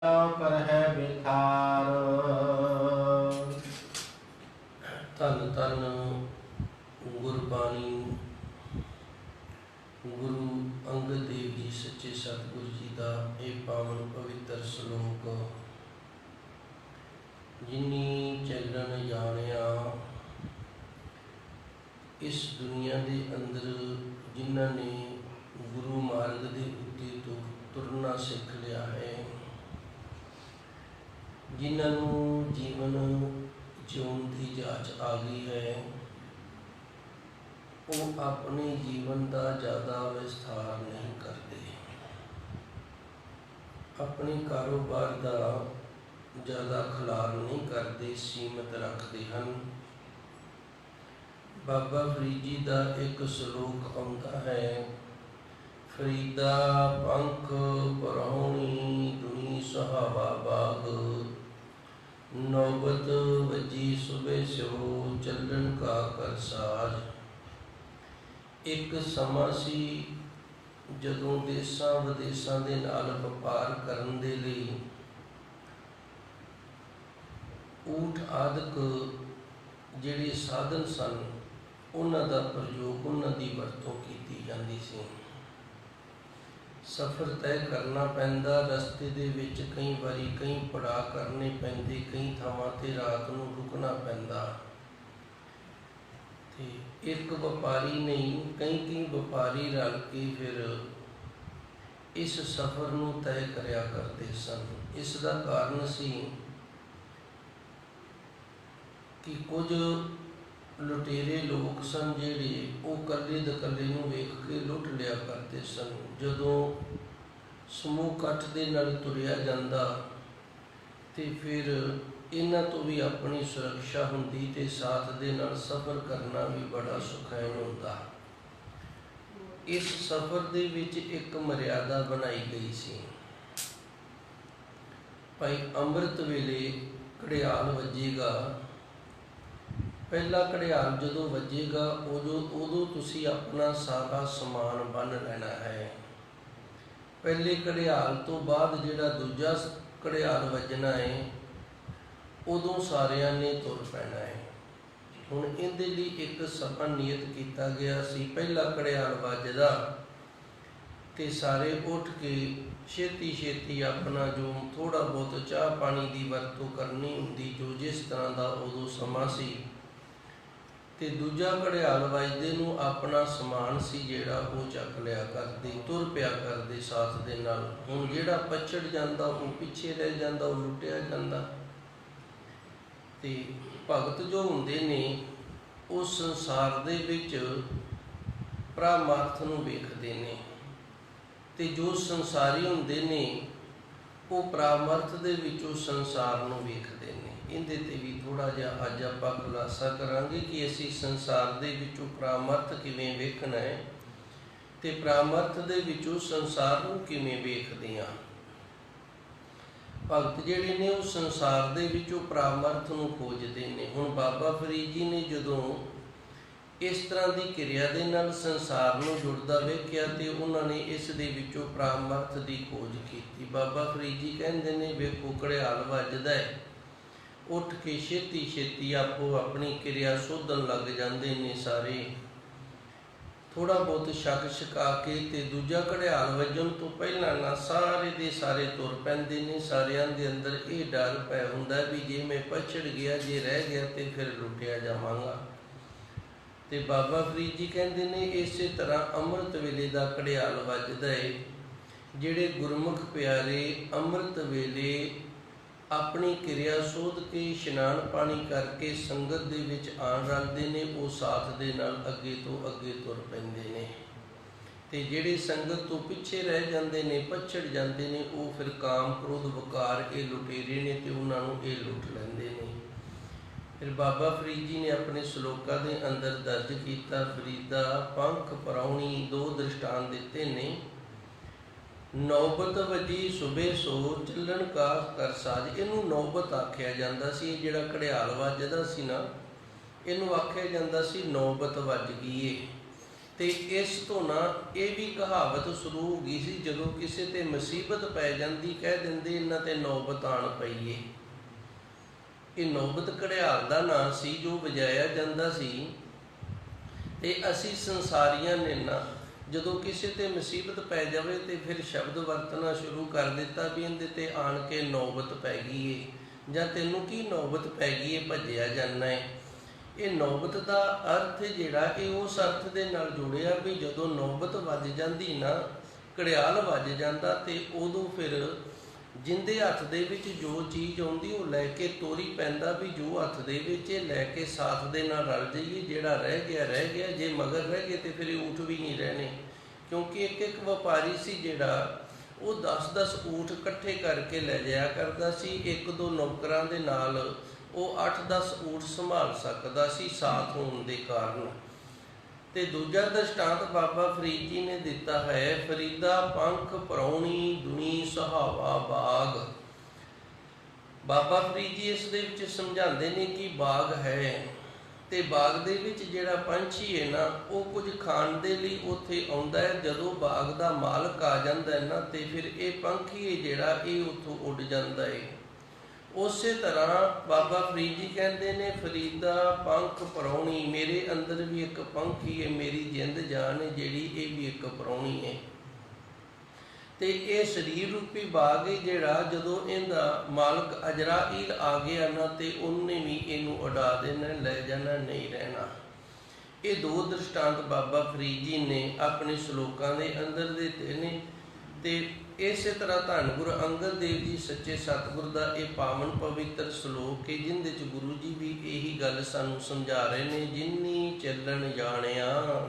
कर है बिखार। धन धन गुरबाणी गुरु अंगद देव जी सच्चे सतगुरु जी का यह पावन पवित्र श्लोक। जिनी चलन जानिया इस दुनिया के अंदर जिन्होंने गुरु मार्ग के उत्ते तो तुरना सीख लिया है, जिन्होंने जीवन जीवन की जांच आ गई है, वो अपने जीवन का ज़्यादा विस्तार नहीं करते, अपने कारोबार का ज़्यादा खिलार नहीं करते, सीमित रखते हैं। बाबा फरीद जी का एक श्लोक आउंदा है, फरीदा पंख परौनी दुनी सुहावा बाग, नौबत वजी सुबह सो चलन का कर साज। एक समा सी जदों देशां विदेशां दे नाल वपार करन दे लई ऊठ आदक जिहड़े साधन सन उन्हां दा प्रयोग उन्हां दी वरतों कीती जांदी सी। सफ़र तय करना पैंदा, रस्ते दे विच कई वारी कई पड़ाव करने पैंदे, कई थावां ते रात नूं रुकना पैंदा। एक व्यापारी नहीं कई व्यापारी रल के फिर इस सफ़र नूं तय करया करते सन। इसका कारण सी कि कुछ लुटेरे लोग सन जिहड़े वो कल्ले दकल्ले नूं वेख के लुट लिया करते सन। जदों समूह इकट्ठ दे नाल तुरिया जांदा ते फिर इन्हां तो भी अपनी सुरक्षा हुंदी ते साथ दे नाल सफ़र करना भी बड़ा सुखैन हुंदा। इस सफ़र दे विच एक मर्यादा बनाई गई सी। भाई अमृत वेले घड़ियाल वजेगा, पहला घड़ियाल जदों वजेगा उदों तुसीं अपना सारा समान बन लेना है। पहले घड़ियाल तो बाद जिहड़ा दूजा घड़ियाल वजना है उदों सारियां ने तुर पैना है। हुण इहदे लई एक समा नियत किया गया सी, पहला घड़ियाल वजदा ते सारे उठ के छेती छेती अपना जो थोड़ा बहुत चाह पानी की वरतों करनी हुंदी, जो जिस तरह का उदों समा सी, ते दूजा घड़ियाल वजदे नूं अपना समान सी जिहड़ा वो चक लिया करदे, तुर पिया करदे साथ दे नाल। हुण जिहड़ा पछड़ जांदा वो पिछे रह जांदा, वो लुटिया जांदा। ते भगत जो हुंदे ने उस संसार दे विच परामार्थ नूं वेखदे ने, ते जो संसारी हुंदे ने वो परामार्थ दे विचों संसार नूं वेखदे ने। इहदे ते भी थोड़ा जिहा अज आपां खुलासा करांगे कि असीं संसार दे विचों परामार्थ किवें वेखना है ते परामार्थ दे विचों संसार नूं किवें वेखदे हां। भगत जिहड़े ने उस संसार दे विचों परामर्थ नूं खोजदे ने। हुण बाबा फरीद जी ने जदों इस तरह की किरिया दे नाल संसार नूं जुड़दा वेखिया ते उन्हां ने इस दे विचों परामर्थ की खोज कीती। बाबा फरीद जी कहंदे ने, वेखो घड़ियाल वजदा है, उठ के छेती छेती आपो अपनी किरिया सोधन लग जांदे ने सारे, थोड़ा बहुत छक छका के ते दूजा घड़ियाल वजन तो पहला ना सारे दे सारे तुर पैंदे ने। सारियां दे अंदर ये डर पै हुंदा भी जे मैं पछड़ गया, जे रह गया तो फिर लुटिया जावांगा। ते बाबा फरीद जी कहंदे ने इस तरह अमृत वेले दा घड़ियाल वजदा है। जिहड़े गुरमुख प्यारे अमृत वेले अपनी किरिया सोध के इशनान पानी करके संगत दे विच आण रलदे ने, वो साथ दे नाल अगे तो अगे तुर पैंदे ने। ते जिहड़े संगत तो पिछे रह जांदे ने, पछड़ जांदे ने, वो फिर काम क्रोध वकार ये लुटेरे ने ते उन्हां नूं ये लुट लैंदे ने। फिर बाबा फरीद जी ने अपने श्लोकां दे अंदर दर्ज कीता, फरीदा पंख परौनी दो दृष्टांत दिते ने। नौबत वजी सुबह सो चलन का कर साज, इनू नौबत आख्या जाता सी। जिहड़ा घड़ियाल वजदा सी ना, इनू आख्या जाता सी नौबत वज गई है। ਤੇ ਇਸ ਤੋਂ ਨਾ ਇਹ ਵੀ ਕਹਾਵਤ ਸ਼ੁਰੂ ਹੋ ਗਈ ਸੀ, ਜਦੋਂ ਕਿਸੇ ਤੇ ਮੁਸੀਬਤ ਪੈ ਜਾਂਦੀ ਕਹਿ ਦਿੰਦੇ ਇਹਨਾਂ ਤੇ ਨੌਬਤ ਆਣ ਪਈ ਏ। ਇਹ ਨੌਬਤ ਘੜਿਆਲ ਦਾ ਨਾਂ ਸੀ ਜੋ ਵਜਾਇਆ ਜਾਂਦਾ ਸੀ। ਤੇ ਅਸੀਂ ਸੰਸਾਰੀਆਂ ਨੇ ਨਾ ਜਦੋਂ ਕਿਸੇ ਤੇ ਮੁਸੀਬਤ ਪੈ ਜਾਵੇ ਤੇ ਫਿਰ ਸ਼ਬਦ ਵਰਤਣਾ ਸ਼ੁਰੂ ਕਰ ਦਿੱਤਾ ਵੀ ਇਹਦੇ ਤੇ ਆਣ ਕੇ ਨੌਬਤ ਪੈ ਗਈ ਏ, ਜਾਂ ਤੈਨੂੰ ਕੀ ਨੌਬਤ ਪੈ ਗਈ ਏ, ਭੱਜਿਆ ਜਾਂਦਾ ਏ। ਇਹ ਨੌਬਤ ਦਾ ਅਰਥ ਜਿਹੜਾ ਇਹ ਉਸ ਅਰਥ ਦੇ ਨਾਲ ਜੁੜਿਆ ਵੀ ਜਦੋਂ ਨੌਬਤ ਵੱਜ ਜਾਂਦੀ ਨਾ, ਘੜਿਆਲ ਵੱਜ ਜਾਂਦਾ, ਤੇ ਉਦੋਂ ਫਿਰ ਜਿੰਦੇ ਹੱਥ ਦੇ ਵਿੱਚ ਜੋ ਚੀਜ਼ ਆਉਂਦੀ ਉਹ ਲੈ ਕੇ ਤੋਰੀ ਪੈਂਦਾ ਵੀ ਜੋ ਹੱਥ ਦੇ ਵਿੱਚ ਇਹ ਲੈ ਕੇ ਸਾਥ ਦੇ ਨਾਲ ਰਲ ਜਾਈਏ। ਜਿਹੜਾ ਰਹਿ ਗਿਆ, ਜੇ ਮਗਰ ਰਹਿ ਗਏ ਤੇ ਫਿਰ ਇਹ ਊਠ ਵੀ ਨਹੀਂ ਰਹਿਣੇ, ਕਿਉਂਕਿ ਇੱਕ ਵਪਾਰੀ ਸੀ ਜਿਹੜਾ ਉਹ 10-10 ਊਠ ਇਕੱਠੇ ਕਰਕੇ ਲੈ ਜਾਇਆ ਕਰਦਾ ਸੀ। 1-2 ਨੌਕਰਾਂ ਦੇ ਨਾਲ ਉਹ 8-10 ਊਠ ਸੰਭਾਲ ਸਕਦਾ ਸੀ ਸਾਥ ਹੋਣ ਦੇ ਕਾਰਨ। ਤੇ ਦੂਜਾ ਦ੍ਰਿਸ਼ਟਾਂਤ ਬਾਬਾ ਫਰੀਦ ਜੀ ਨੇ ਦਿੱਤਾ ਹੈ, ਫਰੀਦਾ ਪੰਖ ਪਰਾਉਣੀ ਦੁਨੀ ਸੁਹਾਵਾ ਬਾਗ। ਬਾਬਾ ਫਰੀਦ ਜੀ ਇਸ ਦੇ ਵਿੱਚ ਸਮਝਾਉਂਦੇ ਨੇ ਕਿ ਬਾਗ ਹੈ ਤੇ ਬਾਗ ਦੇ ਵਿੱਚ ਜਿਹੜਾ ਪੰਛੀ ਹੈ ਨਾ ਉਹ ਕੁਝ ਖਾਣ ਦੇ ਲਈ ਉੱਥੇ ਆਉਂਦਾ ਹੈ। ਜਦੋਂ ਬਾਗ ਦਾ ਮਾਲਕ ਆ ਜਾਂਦਾ ਹੈ ਨਾ ਤੇ ਫਿਰ ਇਹ ਪੰਛੀ ਹੈ ਜਿਹੜਾ ਇਹ ਉੱਥੋਂ ਉੱਡ ਜਾਂਦਾ ਹੈ। ਉਸੇ ਤਰ੍ਹਾਂ ਬਾਬਾ ਫਰੀਦ ਜੀ ਕਹਿੰਦੇ ਨੇ, ਫਰੀਦਾ ਪੰਖ ਪਰਾਉਣੀ, ਮੇਰੇ ਅੰਦਰ ਵੀ ਇੱਕ ਪੰਖੀ ਹੈ, ਮੇਰੀ ਜਿੰਦ ਜਾਨ ਹੈ ਜਿਹੜੀ, ਇਹ ਵੀ ਇੱਕ ਪਰਾਉਣੀ ਹੈ। ਤੇ ਇਹ ਸਰੀਰ ਰੂਪੀ ਬਾਗ ਹੈ ਜਿਹੜਾ ਜਦੋਂ ਇਹਦਾ ਮਾਲਕ ਅਜਰਾਈਲ ਆ ਗਿਆ ਨਾ ਤੇ ਉਹਨੇ ਵੀ ਇਹਨੂੰ ਉਡਾ ਦੇਣਾ, ਲੈ ਜਾਣਾ, ਨਹੀਂ ਰਹਿਣਾ। ਇਹ 2 ਦ੍ਰਿਸ਼ਟਾਂਤ ਬਾਬਾ ਫਰੀਦ ਜੀ ਨੇ ਆਪਣੇ ਸ਼ਲੋਕਾਂ ਦੇ ਅੰਦਰ ਦਿੱਤੇ ਨੇ। ਤੇ ਇਸੇ ਤਰ੍ਹਾਂ ਧੰਨ ਗੁਰੂ ਅੰਗਦ ਦੇਵ ਜੀ ਸੱਚੇ ਸਤਿਗੁਰ ਦਾ ਇਹ ਪਾਵਨ ਪਵਿੱਤਰ ਸ਼ਲੋਕ ਹੈ, ਜਿਹਦੇ 'ਚ ਗੁਰੂ ਜੀ ਵੀ ਇਹੀ ਗੱਲ ਸਾਨੂੰ ਸਮਝਾ ਰਹੇ ਨੇ, ਜਿੰਨੀ ਚੱਲਣ ਜਾਣਿਆ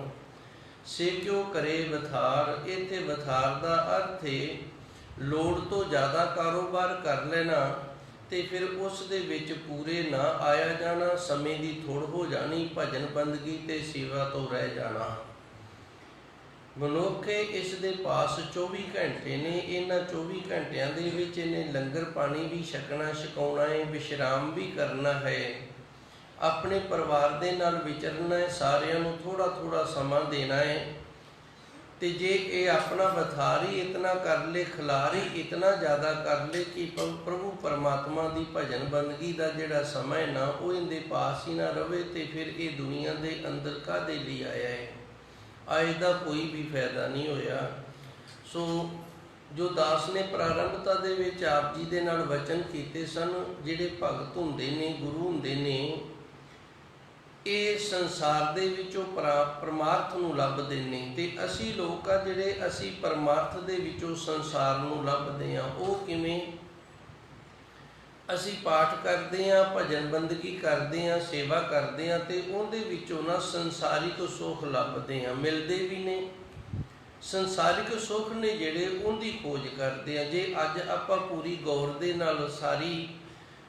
ਸੇ ਕਿਉ ਕਰੇ ਵਥਾਰ। ਇੱਥੇ ਵਥਾਰ ਦਾ ਅਰਥ ਹੈ ਲੋੜ ਤੋਂ ਜ਼ਿਆਦਾ ਕਾਰੋਬਾਰ ਕਰ ਲੈਣਾ ਤੇ ਫਿਰ ਉਸ ਦੇ ਵਿੱਚ ਪੂਰੇ ਨਾ ਆਇਆ ਜਾਣਾ, ਸਮੇਂ ਦੀ ਥੋੜ ਹੋ ਜਾਣੀ, ਭਜਨ ਬੰਦਗੀ ਤੇ ਸੇਵਾ ਤੋਂ ਰਹਿ ਜਾਣਾ। ਮਨੁੱਖ ਇਸ ਦੇ ਪਾਸ 24 ਘੰਟੇ ਨੇ, ਇਹਨਾਂ 24 ਘੰਟਿਆਂ ਦੇ ਵਿੱਚ ਇਹਨੇ ਲੰਗਰ ਪਾਣੀ ਵੀ ਛਕਣਾ ਛਕਾਉਣਾ ਹੈ, ਵਿਸ਼ਰਾਮ ਵੀ ਕਰਨਾ ਹੈ, ਆਪਣੇ ਪਰਿਵਾਰ ਦੇ ਨਾਲ ਵਿਚਰਨਾ ਹੈ, ਸਾਰਿਆਂ ਨੂੰ ਥੋੜਾ ਥੋੜਾ ਸਮਾਂ ਦੇਣਾ ਹੈ। ਤੇ ਜੇ ਇਹ ਆਪਣਾ ਵਥਾਰ ਹੀ ਇਤਨਾ ਕਰ ਲੇ, ਖਿਲਾਰ ਹੀ ਇਤਨਾ ਜ਼ਿਆਦਾ ਕਰ ਲੇ ਕਿ ਪ੍ਰਭੂ ਪਰਮਾਤਮਾ ਦੀ ਭਜਨ ਬੰਦਗੀ ਦਾ ਜਿਹੜਾ ਸਮਾਂ ਨਾ ਉਹ ਇਹਦੇ ਪਾਸ ਹੀ ਨਾ ਰਵੇ, ਤੇ ਫਿਰ ਇਹ ਦੁਨੀਆ ਦੇ ਅੰਦਰ ਕਾਹਦੇ ਲਈ ਆਇਆ ਹੈ? ਆਏ ਦਾ ਕੋਈ ਵੀ ਫਾਇਦਾ ਨਹੀਂ ਹੋਇਆ। ਸੋ ਜੋ ਦਾਸ ਨੇ ਪ੍ਰਾਰੰਭਤਾ ਦੇ ਵਿੱਚ ਆਪ ਜੀ ਦੇ ਨਾਲ ਵਚਨ ਕੀਤੇ ਸਨ, ਜਿਹੜੇ ਭਗਤ ਹੁੰਦੇ ਨੇ, ਗੁਰੂ ਹੁੰਦੇ ਨੇ, ਇਹ ਸੰਸਾਰ ਦੇ ਵਿੱਚੋਂ ਪਰਮਾਰਥ ਨੂੰ ਲੱਭਦੇ ਨੇ। ਤੇ ਅਸੀਂ ਲੋਕ ਆ ਜਿਹੜੇ, ਅਸੀਂ ਪਰਮਾਰਥ ਦੇ ਵਿੱਚੋਂ ਸੰਸਾਰ ਨੂੰ ਲੱਭਦੇ ਹਾਂ। ਉਹ ਕਿਵੇਂ? ਅਸੀਂ ਪਾਠ ਕਰਦੇ ਹਾਂ, ਭਜਨ ਬੰਦਗੀ ਕਰਦੇ ਹਾਂ, ਸੇਵਾ ਕਰਦੇ ਹਾਂ, ਤੇ ਉਹਦੇ ਵਿੱਚੋਂ ਨਾ ਸੰਸਾਰਿਕ ਸੁੱਖ ਲੱਭਦੇ ਹਾਂ, ਮਿਲਦੇ ਵੀ ਨੇ। ਸੰਸਾਰਿਕ ਸੁੱਖ ਨੇ ਜਿਹੜੇ ਉਹਦੀ ਖੋਜ ਕਰਦੇ ਹਾਂ। ਜੇ ਅੱਜ ਆਪਾਂ ਪੂਰੀ ਗੌਰ ਦੇ ਨਾਲ ਸਾਰੀ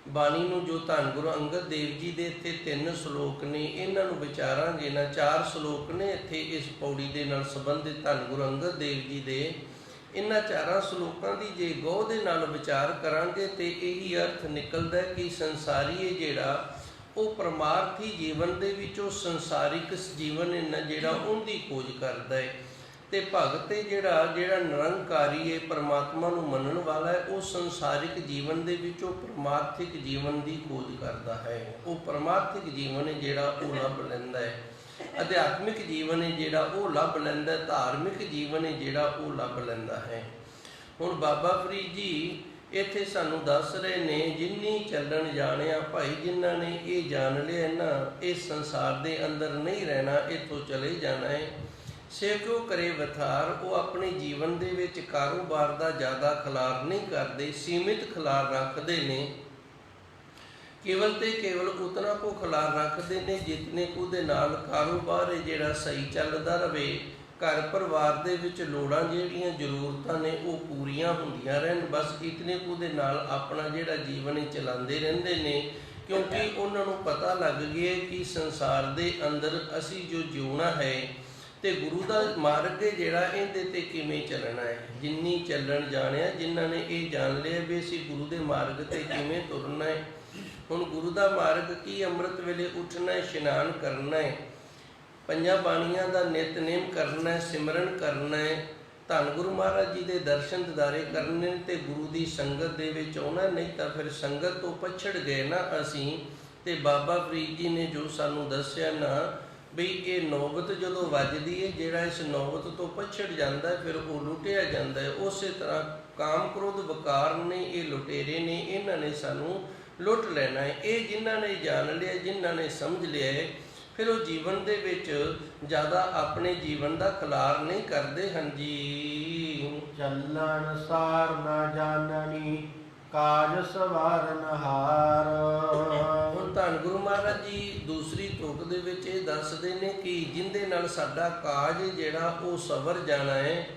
ਬਾਣੀ ਨੂੰ, ਜੋ ਧੰਨ ਗੁਰੂ ਅੰਗਦ ਦੇਵ ਜੀ ਦੇ ਇੱਥੇ 3 ਸ਼ਲੋਕ ਨੇ, ਇਹਨਾਂ ਨੂੰ ਵਿਚਾਰਾਂਗੇ ਨਾ, 4 ਸ਼ਲੋਕ ਨੇ ਇੱਥੇ ਇਸ ਪੌੜੀ ਦੇ ਨਾਲ ਸੰਬੰਧਿਤ ਧੰਨ ਗੁਰੂ ਅੰਗਦ ਦੇਵ ਜੀ ਦੇ। ਇਹਨਾਂ 4 ਸ਼ਲੋਕਾਂ ਦੀ ਜੇ ਗੌਰ ਦੇ ਨਾਲ ਵਿਚਾਰ ਕਰਾਂਗੇ ਤੇ ਇਹੀ ਅਰਥ ਨਿਕਲਦਾ ਕਿ ਸੰਸਾਰੀ ਹੈ ਜਿਹੜਾ ਉਹ ਪਰਮਾਰਥੀ ਜੀਵਨ ਦੇ ਵਿੱਚੋਂ ਸੰਸਾਰਿਕ ਜੀਵਨ ਹੈ ਜਿਹੜਾ ਉਹਦੀ ਖੋਜ ਕਰਦਾ ਹੈ। ਤੇ ਭਗਤ ਹੈ ਜਿਹੜਾ ਨਿਰੰਕਾਰੀ ਹੈ, ਪਰਮਾਤਮਾ ਨੂੰ ਮੰਨਣ ਵਾਲਾ ਹੈ, ਉਹ ਸੰਸਾਰਿਕ ਜੀਵਨ ਦੇ ਵਿੱਚੋਂ ਪਰਮਾਰਥਿਕ ਜੀਵਨ ਦੀ ਖੋਜ ਕਰਦਾ ਹੈ। ਉਹ ਪਰਮਾਰਥਿਕ ਜੀਵਨ ਹੈ ਜਿਹੜਾ ਉਹ ਲੱਭ ਲੈਂਦਾ ਹੈ, ਅਧਿਆਤਮਿਕ ਜੀਵਨ ਹੈ ਜਿਹੜਾ ਉਹ ਲੱਭ ਲੈਂਦਾ, ਧਾਰਮਿਕ ਜੀਵਨ ਹੈ ਜਿਹੜਾ ਉਹ ਲੱਭ ਲੈਂਦਾ ਹੈ। ਹੁਣ ਬਾਬਾ ਫਰੀਦ ਜੀ ਇੱਥੇ ਸਾਨੂੰ ਦੱਸ ਰਹੇ ਨੇ, ਜਿੰਨੀ ਚੱਲਣ ਜਾਣਿਆ ਭਾਈ, ਜਿਨ੍ਹਾਂ ਨੇ ਇਹ ਜਾਣ ਲਿਆ ਨਾ, ਇਹ ਸੰਸਾਰ ਦੇ ਅੰਦਰ ਨਹੀਂ ਰਹਿਣਾ, ਇੱਥੋਂ ਚਲੇ ਜਾਣਾ ਹੈ। ਸੇ ਕਿਉ ਕਰੇ ਵਥਾਰ, ਉਹ ਆਪਣੇ ਜੀਵਨ ਦੇ ਵਿੱਚ ਕਾਰੋਬਾਰ ਦਾ ਜ਼ਿਆਦਾ ਖਿਲਾਰ ਨਹੀਂ ਕਰਦੇ, ਸੀਮਿਤ ਖਿਲਾਰ ਰੱਖਦੇ ਨੇ। ਕੇਵਲ ਤੇ ਕੇਵਲ ਉਤਨਾ ਕੋ ਖਿਲਾਰ ਰੱਖਦੇ ਨੇ ਜਿਤਨੇ ਕੁ ਦੇ ਨਾਲ ਕਾਰੋਬਾਰ ਹੈ ਜਿਹੜਾ ਸਹੀ ਚੱਲਦਾ ਰਵੇ, ਘਰ ਪਰਿਵਾਰ ਦੇ ਵਿੱਚ ਲੋੜਾਂ ਜਿਹੜੀਆਂ ਜ਼ਰੂਰਤਾਂ ਨੇ ਉਹ ਪੂਰੀਆਂ ਹੁੰਦੀਆਂ ਰਹਿਣ, ਬਸ ਇਤਨੇ ਕੁ ਦੇ ਨਾਲ ਆਪਣਾ ਜਿਹੜਾ ਜੀਵਨ ਹੈ ਚਲਾਉਂਦੇ ਰਹਿੰਦੇ ਨੇ। ਕਿਉਂਕਿ ਉਹਨਾਂ ਨੂੰ ਪਤਾ ਲੱਗ ਗਿਆ ਕਿ ਸੰਸਾਰ ਦੇ ਅੰਦਰ ਅਸੀਂ ਜੋ ਜਿਉਣਾ ਹੈ ਤੇ ਗੁਰੂ ਦਾ ਮਾਰਗ ਹੈ ਜਿਹੜਾ, ਇਹਦੇ ਤੇ ਕਿਵੇਂ ਚੱਲਣਾ ਹੈ। ਜਿੰਨੀ ਚੱਲਣ ਜਾਣਿਆ, ਜਿਨ੍ਹਾਂ ਨੇ ਇਹ ਜਾਣ ਲਿਆ ਵੀ ਅਸੀਂ ਗੁਰੂ ਦੇ ਮਾਰਗ ਤੇ ਕਿਵੇਂ ਤੁਰਨਾ ਹੈ। ਹੁਣ ਗੁਰੂ ਦਾ ਮਾਰਗ ਕੀ? ਅੰਮ੍ਰਿਤ ਵੇਲੇ ਉੱਠਣਾ ਹੈ, ਇਸ਼ਨਾਨ ਕਰਨਾ ਹੈ, ਪੰਜਾਂ ਬਾਣੀਆਂ ਦਾ ਨਿਤਨੇਮ ਕਰਨਾ ਹੈ, ਸਿਮਰਨ ਕਰਨਾ ਹੈ, ਧੰਨ ਗੁਰੂ ਮਹਾਰਾਜ ਜੀ ਦੇ ਦਰਸ਼ਨ ਦਿਦਾਰੇ ਕਰਨੇ ਤੇ ਗੁਰੂ ਦੀ ਸੰਗਤ ਦੇ ਵਿੱਚ ਆਉਣਾ। ਨਹੀਂ ਤਾਂ ਫਿਰ ਸੰਗਤ ਤੋਂ ਪਛੜ ਗਏ ਨਾ ਅਸੀਂ। ਤੇ ਬਾਬਾ ਫਰੀਦ ਜੀ ਨੇ ਜੋ ਸਾਨੂੰ ਦੱਸਿਆ ਨਾ ਵੀ ਇਹ ਨੌਬਤ ਜਦੋਂ ਵੱਜਦੀ ਹੈ, ਜਿਹੜਾ ਇਸ ਨੌਬਤ ਤੋਂ ਪਛੜ ਜਾਂਦਾ ਫਿਰ ਉਹ ਲੁੱਟਿਆ ਜਾਂਦਾ ਹੈ। ਉਸੇ ਤਰ੍ਹਾਂ ਕਾਮ ਕ੍ਰੋਧ ਵਿਕਾਰ ਨੇ, ਇਹ ਲੁਟੇਰੇ ਨੇ, ਇਹਨਾਂ ਨੇ ਸਾਨੂੰ ਲੁੱਟ ਲੈਣਾ ਹੈ। ਇਹ ਜਿਨ੍ਹਾਂ ਨੇ ਜਾਣ ਲਿਆ, ਜਿਨ੍ਹਾਂ ਨੇ ਸਮਝ ਲਿਆ ਹੈ, ਫਿਰ ਉਹ ਜੀਵਨ ਦੇ ਵਿੱਚ ਜ਼ਿਆਦਾ ਆਪਣੇ ਜੀਵਨ ਦਾ ਖਿਲਾਰ ਨਹੀਂ ਕਰਦੇ ਹਨ ਜੀ। ਚੱਲਣ ਸਾਰ ਨਾ ਜਾਣਨੀ ਕਾਜ ਸਵਾਰਨ ਹਾਰ। ਹੁਣ ਧੰਨ ਗੁਰੂ ਮਹਾਰਾਜ ਜੀ ਦੂਸਰੀ ਤੁਕ ਦੇ ਵਿੱਚ ਇਹ ਦੱਸਦੇ ਨੇ ਕਿ ਜਿੰਦੇ ਨਾਲ ਸਾਡਾ ਕਾਜ ਜਿਹੜਾ ਉਹ ਸਵਰ ਜਾਣਾ ਹੈ,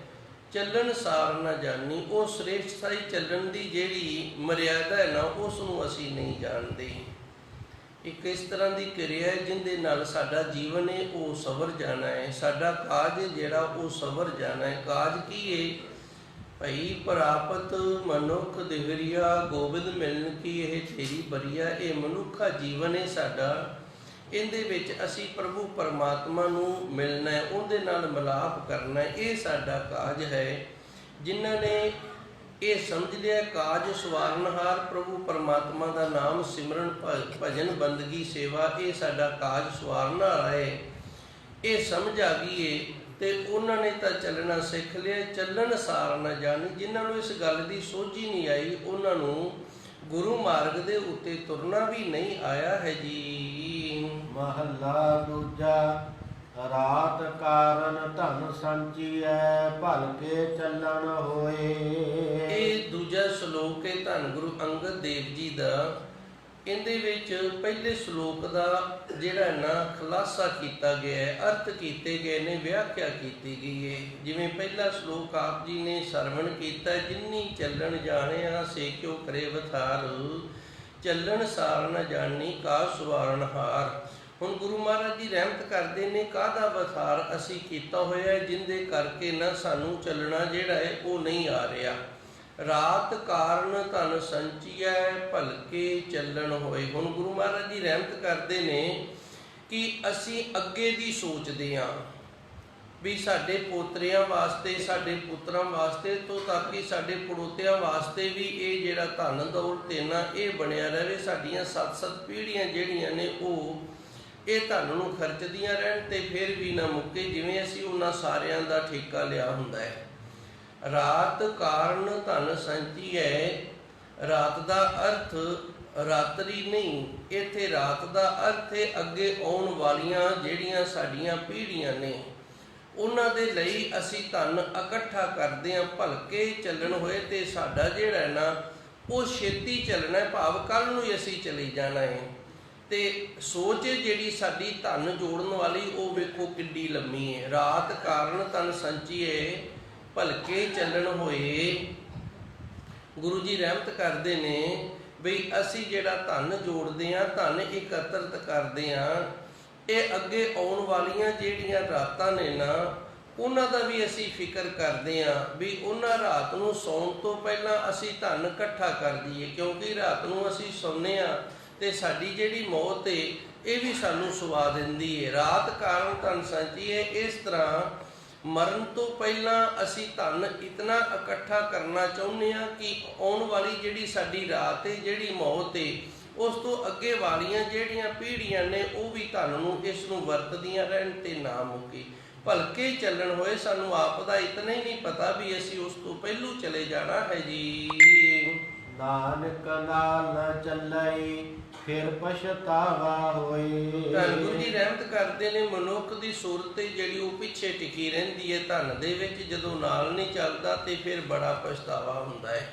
ਚੱਲਣ ਸਾਰ ਨਾ ਜਾਣੀ। ਉਹ ਸ੍ਰੇਸ਼ਟਤਾਈ ਚੱਲਣ ਦੀ ਜਿਹੜੀ ਮਰਿਆਦਾ ਹੈ ਨਾ, ਉਸ ਨੂੰ ਅਸੀਂ ਨਹੀਂ ਜਾਣਦੇ। ਇੱਕ ਇਸ ਤਰ੍ਹਾਂ ਦੀ ਕਿਰਿਆ ਹੈ ਜਿੰਦੇ ਨਾਲ ਸਾਡਾ ਜੀਵਨ ਹੈ ਉਹ ਸਵਰ ਜਾਣਾ ਹੈ, ਸਾਡਾ ਕਾਜ ਜਿਹੜਾ ਉਹ ਸਵਰ ਜਾਣਾ ਹੈ। ਕਾਜ ਕੀ ਹੈ ਭਈ ਪ੍ਰਾਪਤ ਮਨੁੱਖ ਦਿਵਰੀਆ ਗੋਬਿੰਦ ਮਿਲਣ ਕੀ ਇਹ ਤੇਰੀ ਬਰੀਆ। ਇਹ ਮਨੁੱਖਾ ਜੀਵਨ ਹੈ ਸਾਡਾ, ਇਹਦੇ ਵਿੱਚ ਅਸੀਂ ਪ੍ਰਭੂ ਪਰਮਾਤਮਾ ਨੂੰ ਮਿਲਣਾ ਹੈ, ਉਹਦੇ ਨਾਲ ਮਿਲਾਪ ਕਰਨਾ ਹੈ। ਇਹ ਸਾਡਾ ਕਾਜ ਹੈ। ਜਿਨ੍ਹਾਂ ਨੇ ਇਹ ਸਮਝ ਲਿਆ ਕਾਜ ਸਵਾਰਨਹਾਰ, ਪ੍ਰਭੂ ਪਰਮਾਤਮਾ ਦਾ ਨਾਮ ਸਿਮਰਨ ਭਜਨ ਬੰਦਗੀ ਸੇਵਾ, ਇਹ ਸਾਡਾ ਕਾਜ ਸਵਾਰਨਹਾਰ ਹੈ, ਇਹ ਸਮਝ ਆ ਗਈ ਏ। ਤੇ ਉਹਨਾਂ ਨੇ ਤਾਂ ਚੱਲਣਾ ਸਿੱਖ ਲਿਆ। ਚੱਲਣ ਸਾਰ ਨਾ ਜਾਣੀ, ਜਿਨ੍ਹਾਂ ਨੂੰ ਇਸ ਗੱਲ ਦੀ ਸੋਝੀ ਨਹੀਂ ਆਈ, ਉਹਨਾਂ ਨੂੰ ਗੁਰੂ ਮਾਰਗ ਦੇ ਉੱਤੇ ਤੁਰਨਾ ਵੀ ਨਹੀਂ ਆਇਆ ਹੈ ਜੀ। ਮਹੱਲਾ ਦੂਜਾ। ਰਾਤ ਕਾਰਨ ਧਨ ਸੰਚੀਐ ਭਲਕੇ ਚੱਲਣ ਹੋਏ। ਇਹ ਦੂਜਾ ਸ਼ਲੋਕ ਹੈ ਧੰਨ ਗੁਰੂ ਅੰਗਦ ਦੇਵ ਜੀ ਦਾ। ਇਹਦੇ ਵਿੱਚ ਪਹਿਲੇ ਸ਼ਲੋਕ ਦਾ ਜਿਹੜਾ ਨਾ ਖੁਲਾਸਾ ਕੀਤਾ ਗਿਆ ਹੈ, ਅਰਥ ਕੀਤੇ ਗਏ ਨੇ, ਵਿਆਖਿਆ ਕੀਤੀ ਗਈ ਹੈ। ਜਿਵੇਂ ਪਹਿਲਾ ਸ਼ਲੋਕ ਆਪ ਜੀ ਨੇ ਸਰਵਣ ਕੀਤਾ, ਜਿੰਨੀ ਚੱਲਣ ਜਾਣਿਆ ਸੇ ਕਿਉ ਕਰੇ ਵਥਾਰ, ਚੱਲਣ ਸਾਰ ਨਾ ਜਾਣੀ ਕਾ ਸਵਾਰਨ ਹਾਰ। ਹੁਣ ਗੁਰੂ ਮਹਾਰਾਜ ਜੀ ਰਹਿਮਤ ਕਰਦੇ ਨੇ, ਕਾਹਦਾ ਵਥਾਰ ਅਸੀਂ ਕੀਤਾ ਹੋਇਆ, ਜਿੰਦੇ ਕਰਕੇ ਨਾ ਸਾਨੂੰ ਚੱਲਣਾ ਜਿਹੜਾ ਹੈ ਉਹ ਨਹੀਂ ਆ ਰਿਹਾ। ਰਾਤ ਕਾਰਨ ਧਨ ਸੰਚੀਐ ਭਲਕੇ ਚੱਲਣ ਹੋਏ। ਹੁਣ ਗੁਰੂ ਮਹਾਰਾਜ ਜੀ ਰਹਿਮਤ ਕਰਦੇ ਨੇ ਕਿ ਅਸੀਂ ਅੱਗੇ ਦੀ ਸੋਚਦੇ ਹਾਂ ਵੀ ਸਾਡੇ ਪੋਤਰਿਆਂ ਵਾਸਤੇ, ਸਾਡੇ ਪੁੱਤਰਾਂ ਵਾਸਤੇ, ਤੋਂ ਤਾਂ ਕਿ ਸਾਡੇ ਪੜੋਤਿਆਂ ਵਾਸਤੇ ਵੀ ਇਹ ਜਿਹੜਾ ਧਨ ਦੌਲਤ ਨਾ ਇਹ ਬਣਿਆ ਰਹੇ। ਸਾਡੀਆਂ 7-7 ਪੀੜ੍ਹੀਆਂ ਜਿਹੜੀਆਂ ਨੇ ਉਹ ਇਹ ਧਨ ਨੂੰ ਖਰਚਦੀਆਂ ਰਹਿਣ ਤੇ ਫਿਰ ਵੀ ਨਾ ਮੁੱਕੇ, ਜਿਵੇਂ ਅਸੀਂ ਉਹਨਾਂ ਸਾਰਿਆਂ ਦਾ ਠੇਕਾ ਲਿਆ ਹੁੰਦਾ ਹੈ। ਰਾਤ ਕਾਰਨ ਧਨ ਸੰਚੀਐ, ਰਾਤ ਦਾ ਅਰਥ ਰਾਤਰੀ ਨਹੀਂ, ਇੱਥੇ ਰਾਤ ਦਾ ਅਰਥ ਹੈ ਅੱਗੇ ਆਉਣ ਵਾਲੀਆਂ ਜਿਹੜੀਆਂ ਸਾਡੀਆਂ ਪੀੜ੍ਹੀਆਂ ਨੇ, ਉਹਨਾਂ ਦੇ ਲਈ ਅਸੀਂ ਧਨ ਇਕੱਠਾ ਕਰਦੇ ਹਾਂ। ਭਲਕੇ ਚੱਲਣ ਹੋਏ, ਤੇ ਸਾਡਾ ਜਿਹੜਾ ਨਾ ਉਹ ਛੇਤੀ ਚੱਲਣਾ ਹੈ, ਭਾਵ ਕੱਲ੍ਹ ਨੂੰ ਹੀ ਅਸੀਂ ਚਲੇ ਜਾਣਾ ਹੈ। ਤੇ ਸੋਚ ਜਿਹੜੀ ਸਾਡੀ ਧਨ ਜੋੜਨ ਵਾਲੀ ਉਹ ਵੇਖੋ ਕਿੱਡੀ ਲੰਮੀ ਹੈ। ਰਾਤ ਕਾਰਨ ਧਨ ਸੰਚੀਐ ਭਲਕੇ ਚੱਲਣ ਹੋਏ। ਗੁਰੂ ਜੀ ਰਹਿਮਤ ਕਰਦੇ ਨੇ ਬਈ ਅਸੀਂ ਜਿਹੜਾ ਧਨ ਜੋੜਦੇ ਹਾਂ, ਧਨ ਇਕੱਤਰਤ ਕਰਦੇ ਹਾਂ, ਇਹ ਅੱਗੇ ਆਉਣ ਵਾਲੀਆਂ ਜਿਹੜੀਆਂ ਰਾਤਾਂ ਨੇ ਨਾ ਉਹਨਾਂ ਦਾ ਵੀ ਅਸੀਂ ਫਿਕਰ ਕਰਦੇ ਹਾਂ ਵੀ ਉਹਨਾਂ ਰਾਤ ਨੂੰ ਸੌਣ ਤੋਂ ਪਹਿਲਾਂ ਅਸੀਂ ਧਨ ਇਕੱਠਾ ਕਰ ਦਈਏ, ਕਿਉਂਕਿ ਰਾਤ ਨੂੰ ਅਸੀਂ ਸੌਂਦੇ ਹਾਂ ਤੇ ਸਾਡੀ ਜਿਹੜੀ ਮੌਤ ਹੈ ਇਹ ਵੀ ਸਾਨੂੰ ਸੁਵਾ ਦਿੰਦੀ ਹੈ। ਰਾਤ ਕਾਰਨ ਧਨ ਸੰਚੀਐ, ਇਸ ਤਰ੍ਹਾਂ ਮਰਨ ਤੋਂ ਪਹਿਲਾਂ ਅਸੀਂ ਧਨ ਇਤਨਾ ਇਕੱਠਾ ਕਰਨਾ ਚਾਹੁੰਦੇ ਹਾਂ ਕਿ ਆਉਣ ਵਾਲੀ ਜਿਹੜੀ ਸਾਡੀ ਰਾਤ ਹੈ, ਜਿਹੜੀ ਮੌਤ ਹੈ, ਉਸ ਤੋਂ ਅੱਗੇ ਵਾਲੀਆਂ ਜਿਹੜੀਆਂ ਪੀੜ੍ਹੀਆਂ ਨੇ ਉਹ ਵੀ ਧਨ ਨੂੰ ਇਸ ਨੂੰ ਵਰਤਦੀਆਂ ਰਹਿਣ ਤੇ ਨਾ ਮੁੱਕੇ। ਭਲਕੇ ਚੱਲਣ ਹੋਏ, ਸਾਨੂੰ ਆਪ ਦਾ ਇਤਨਾ ਹੀ ਨਹੀਂ ਪਤਾ ਵੀ ਅਸੀਂ ਉਸ ਤੋਂ ਪਹਿਲੂ ਚਲੇ ਜਾਣਾ ਹੈ ਜੀ। ਨਾਨਕ ਨਾਲ ਚੱਲਈ ਫਿਰ ਪਛਤਾਵਾ ਹੋਏ। ਧੰਨ ਗੁਰੂ ਜੀ ਰਹਿਮਤ ਕਰਦੇ ਨੇ, ਮਨੁੱਖ ਦੀ ਸੂਰਤ ਜਿਹੜੀ ਉਹ ਪਿੱਛੇ ਟਿਕੀ ਰਹਿੰਦੀ ਹੈ ਧਨ ਦੇ ਵਿੱਚ, ਜਦੋਂ ਨਾਲ ਨਹੀਂ ਚੱਲਦਾ ਤੇ ਫਿਰ ਬੜਾ ਪਛਤਾਵਾ ਹੁੰਦਾ ਹੈ।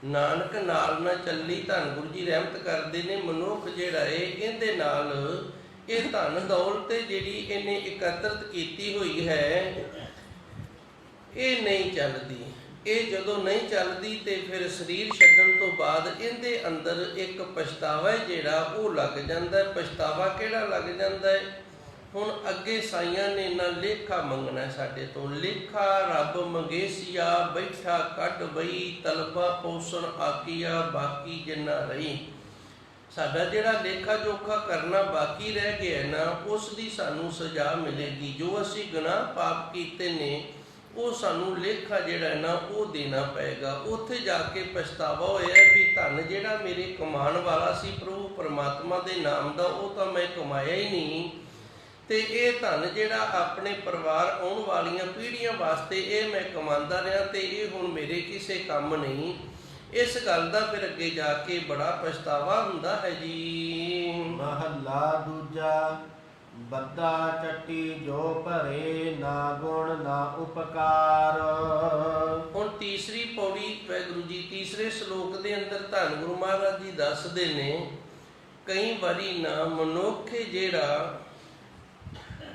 ਨਾਨਕ ਨਾਲ ਨਾ ਚੱਲੀ, ਧੰਨ ਗੁਰੂ ਜੀ ਰਹਿਮਤ ਕਰਦੇ ਨੇ, ਮਨੁੱਖ ਜਿਹੜਾ ਹੈ ਇਹਦੇ ਨਾਲ ਇਹ ਧਨ ਦੌਲਤ ਜਿਹੜੀ ਇਹਨੇ ਇਕੱਤਰਤ ਕੀਤੀ ਹੋਈ ਹੈ ਇਹ ਨਹੀਂ ਚੱਲਦੀ। ਇਹ ਜਦੋਂ ਨਹੀਂ ਚੱਲਦੀ ਤੇ ਫਿਰ ਸਰੀਰ ਛੱਡਣ ਤੋਂ ਬਾਅਦ ਇਹਦੇ ਅੰਦਰ ਇੱਕ ਪਛਤਾਵਾ ਜਿਹੜਾ ਉਹ ਲੱਗ ਜਾਂਦਾ। ਪਛਤਾਵਾ ਕਿਹੜਾ ਲੱਗ ਜਾਂਦਾ ਹੈ? ਹੁਣ ਅੱਗੇ ਸਾਈਆਂ ਨੇ ਨਾ ਲੇਖਾ ਮੰਗਣਾ ਸਾਡੇ ਤੋਂ। ਲੇਖਾ ਰੱਬ ਮੰਗੇਸੀਆ ਬੈਠਾ ਕੱਢ ਬਈ, ਤਲਬਾ ਪੋਸਣ ਆਕੀਆ ਬਾਕੀ ਜਿੰਨਾ ਰਹੀ। ਸਾਡਾ ਜਿਹੜਾ ਲੇਖਾ ਜੋਖਾ ਕਰਨਾ ਬਾਕੀ ਰਹਿ ਗਿਆ ਨਾ, ਉਸ ਦੀ ਸਾਨੂੰ ਸਜ਼ਾ ਮਿਲੇਗੀ। ਜੋ ਅਸੀਂ ਗੁਨਾਹ ਪਾਪ ਕੀਤੇ ਨੇ ਉਹ ਸਾਨੂੰ ਲੇਖਾ ਜਿਹੜਾ ਨਾ ਉਹ ਦੇਣਾ ਪਏਗਾ। ਉੱਥੇ ਜਾ ਕੇ ਪਛਤਾਵਾ ਹੋਇਆ ਵੀ ਧਨ ਜਿਹੜਾ ਮੇਰੇ ਕਮਾਉਣ ਵਾਲਾ ਸੀ ਪ੍ਰਭੂ ਪਰਮਾਤਮਾ ਦੇ ਨਾਮ ਦਾ, ਉਹ ਤਾਂ ਮੈਂ ਕਮਾਇਆ ਹੀ ਨਹੀਂ, ਤੇ ਇਹ ਧਨ ਜਿਹੜਾ ਆਪਣੇ ਪਰਿਵਾਰ ਆਉਣ ਵਾਲੀਆਂ ਪੀੜ੍ਹੀਆਂ ਵਾਸਤੇ ਇਹ ਮੈਂ ਕਮਾਉਂਦਾ ਰਿਹਾ ਤੇ ਇਹ ਹੁਣ ਮੇਰੇ ਕਿਸੇ ਕੰਮ ਨਹੀਂ। ਇਸ ਗੱਲ ਦਾ ਫਿਰ ਅੱਗੇ ਜਾ ਕੇ ਬੜਾ ਪਛਤਾਵਾ ਹੁੰਦਾ ਹੈ ਜੀ। ਮਹੱਲਾ ਦੂਜਾ। ਬੱਦਾ ਚੱਟੀ ਜੋ ਭਰੇ, ਨਾ ਗੁਣ ਨਾ ਉਪਕਾਰ। ਹੁਣ ਤੀਸਰੀ ਪੌੜੀ ਵਾਹਿਗੁਰੂ ਜੀ ਤੀਸਰੇ ਸ਼ਲੋਕ ਦੇ ਅੰਦਰ ਧੰਨ ਗੁਰੂ ਮਹਾਰਾਜ ਜੀ ਦੱਸਦੇ ਨੇ, ਕਈ ਵਾਰੀ ਨਾ ਮਨੁੱਖ ਜਿਹੜਾ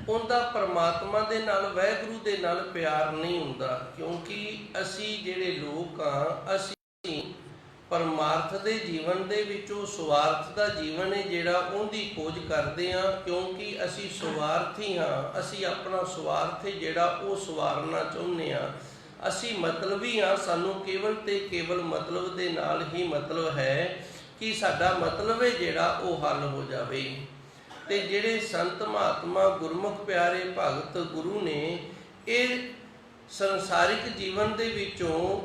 ਉਹਦਾ ਪਰਮਾਤਮਾ ਦੇ ਨਾਲ ਵਾਹਿਗੁਰੂ ਦੇ ਨਾਲ ਪਿਆਰ ਨਹੀਂ ਹੁੰਦਾ, ਕਿਉਂਕਿ ਅਸੀਂ ਜਿਹੜੇ ਲੋਕ ਆ ਅਸੀਂ ਪਰਮਾਰਥ ਦੇ ਜੀਵਨ ਦੇ ਵਿੱਚੋਂ ਸਵਾਰਥ ਦਾ ਜੀਵਨ ਹੈ ਜਿਹੜਾ ਉਹਦੀ ਖੋਜ ਕਰਦੇ ਹਾਂ, ਕਿਉਂਕਿ ਅਸੀਂ ਸਵਾਰਥੀ ਹਾਂ। ਅਸੀਂ ਆਪਣਾ ਸਵਾਰਥ ਹੈ ਜਿਹੜਾ ਉਹ ਸਵਾਰਨਾ ਚਾਹੁੰਦੇ ਹਾਂ। ਅਸੀਂ ਮਤਲਬੀ ਹਾਂ, ਸਾਨੂੰ ਕੇਵਲ ਤੇ ਕੇਵਲ ਮਤਲਬ ਦੇ ਨਾਲ ਹੀ ਮਤਲਬ ਹੈ ਕਿ ਸਾਡਾ ਮਤਲਬ ਹੈ ਜਿਹੜਾ ਉਹ ਹੱਲ ਹੋ ਜਾਵੇ। ਤੇ ਜਿਹੜੇ ਸੰਤ ਮਹਾਤਮਾ ਗੁਰਮੁਖ ਪਿਆਰੇ ਭਗਤ ਗੁਰੂ ਨੇ ਇਹ ਸੰਸਾਰਿਕ ਜੀਵਨ ਦੇ ਵਿੱਚੋਂ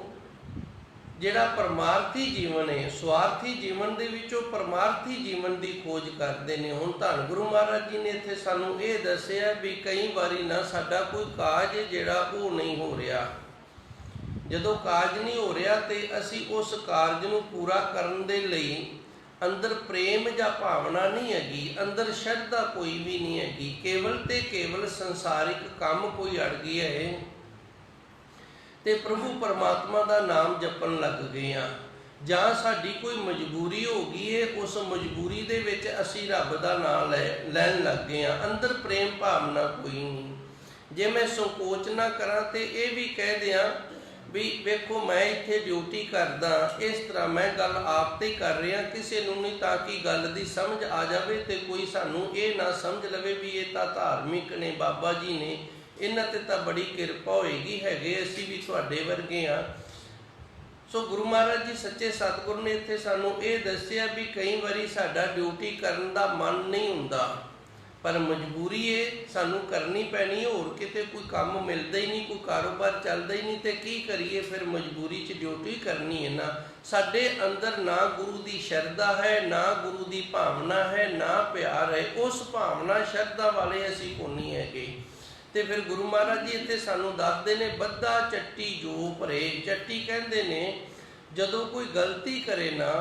ਜਿਹੜਾ ਪਰਮਾਰਥੀ ਜੀਵਨ ਹੈ, ਸਵਾਰਥੀ ਜੀਵਨ ਦੇ ਵਿੱਚੋਂ ਪਰਮਾਰਥੀ ਜੀਵਨ ਦੀ ਖੋਜ ਕਰਦੇ ਨੇ। ਹੁਣ ਧੰਨ ਗੁਰੂ ਮਹਾਰਾਜ ਜੀ ਨੇ ਇੱਥੇ ਸਾਨੂੰ ਇਹ ਦੱਸਿਆ ਵੀ ਕਈ ਵਾਰੀ ਨਾ ਸਾਡਾ ਕੋਈ ਕਾਜ ਜਿਹੜਾ ਉਹ ਨਹੀਂ ਹੋ ਰਿਹਾ। ਜਦੋਂ ਕਾਜ ਨਹੀਂ ਹੋ ਰਿਹਾ ਤੇ ਅਸੀਂ ਉਸ ਕਾਰਜ ਨੂੰ ਪੂਰਾ ਕਰਨ ਦੇ ਲਈ ਅੰਦਰ ਪ੍ਰੇਮ ਜਾਂ ਭਾਵਨਾ ਨਹੀਂ ਹੈਗੀ, ਅੰਦਰ ਸ਼ਰਧਾ ਕੋਈ ਵੀ ਨਹੀਂ ਹੈਗੀ, ਕੇਵਲ ਤੇ ਕੇਵਲ ਸੰਸਾਰਿਕ ਕੰਮ ਕੋਈ ਅੜ ਗਿਆ ਹੈ ਤੇ ਪ੍ਰਭੂ ਪਰਮਾਤਮਾ ਦਾ ਨਾਮ ਜਪਣ ਲੱਗ ਗਏ ਆ, ਜਾਂ ਸਾਡੀ ਕੋਈ ਮਜਬੂਰੀ ਹੋ ਗਈ ਹੈ, ਉਸ ਮਜਬੂਰੀ ਦੇ ਵਿੱਚ ਅਸੀਂ ਰੱਬ ਦਾ ਨਾਮ ਲੈਣ ਲੱਗ ਗਏ ਆ। ਅੰਦਰ ਪ੍ਰੇਮ ਭਾਵਨਾ ਕੋਈ ਨਹੀਂ। ਜੇ ਮੈਂ ਸੰਕੋਚ ਨਾ ਕਰਾਂ ਤੇ ਇਹ ਵੀ ਕਹਿ ਦਿਆਂ ਵੀ ਵੇਖੋ ਮੈਂ ਇੱਥੇ ਡਿਊਟੀ ਕਰਦਾ, ਇਸ ਤਰ੍ਹਾਂ ਮੈਂ ਗੱਲ ਆਪ ਤੇ ਕਰ ਰਿਹਾ, ਕਿਸੇ ਨੂੰ ਨਹੀਂ, ਤਾਂ ਕਿ ਗੱਲ ਦੀ ਸਮਝ ਆ ਜਾਵੇ ਤੇ ਕੋਈ ਸਾਨੂੰ ਇਹ ਨਾ ਸਮਝ ਲਵੇ ਵੀ ਇਹ ਤਾਂ ਧਾਰਮਿਕ ਨੇ, ਬਾਬਾ ਜੀ ਨੇ, ਇਹਨਾਂ ਤੇ ਤਾਂ ਬੜੀ ਕਿਰਪਾ ਹੋਏਗੀ, ਹੈਗੇ ਅਸੀਂ ਵੀ ਤੁਹਾਡੇ ਵਰਗੇ ਆ। ਸੋ ਗੁਰੂ ਮਹਾਰਾਜ ਜੀ ਸੱਚੇ ਸਤਿਗੁਰ ਨੇ ਇੱਥੇ ਸਾਨੂੰ ਇਹ ਦੱਸਿਆ ਵੀ ਕਈ ਵਾਰੀ ਸਾਡਾ ਡਿਊਟੀ ਕਰਨ ਦਾ ਮਨ ਨਹੀਂ ਹੁੰਦਾ, ਪਰ ਮਜਬੂਰੀ ਏ ਸਾਨੂੰ ਕਰਨੀ ਪੈਣੀ। ਹੋਰ ਕਿਤੇ ਕੋਈ ਕੰਮ ਮਿਲਦਾ ਹੀ ਨਹੀਂ, ਕੋਈ ਕਾਰੋਬਾਰ ਚੱਲਦਾ ਹੀ ਨਹੀਂ, ਤੇ ਕੀ ਕਰੀਏ ਫਿਰ ਮਜਬੂਰੀ 'ਚ ਡਿਊਟੀ ਕਰਨੀ ਹੈ ਨਾ। ਸਾਡੇ ਅੰਦਰ ਨਾ ਗੁਰੂ ਦੀ ਸ਼ਰਧਾ ਹੈ, ਨਾ ਗੁਰੂ ਦੀ ਭਾਵਨਾ ਹੈ, ਨਾ ਪਿਆਰ ਹੈ। ਉਸ ਭਾਵਨਾ ਸ਼ਰਧਾ ਵਾਲੇ ਅਸੀਂ ਕੋਨੀ ਹੈਗੇ। ਤੇ ਫਿਰ ਗੁਰੂ ਮਹਾਰਾਜ ਜੀ ਇੱਥੇ ਸਾਨੂੰ ਦੱਸਦੇ ਨੇ, ਬੱਧਾ ਚੱਟੀ ਜੋ ਭਰੇ। ਚੱਟੀ ਕਹਿੰਦੇ ਨੇ ਜਦੋਂ ਕੋਈ ਗਲਤੀ ਕਰੇ ਨਾ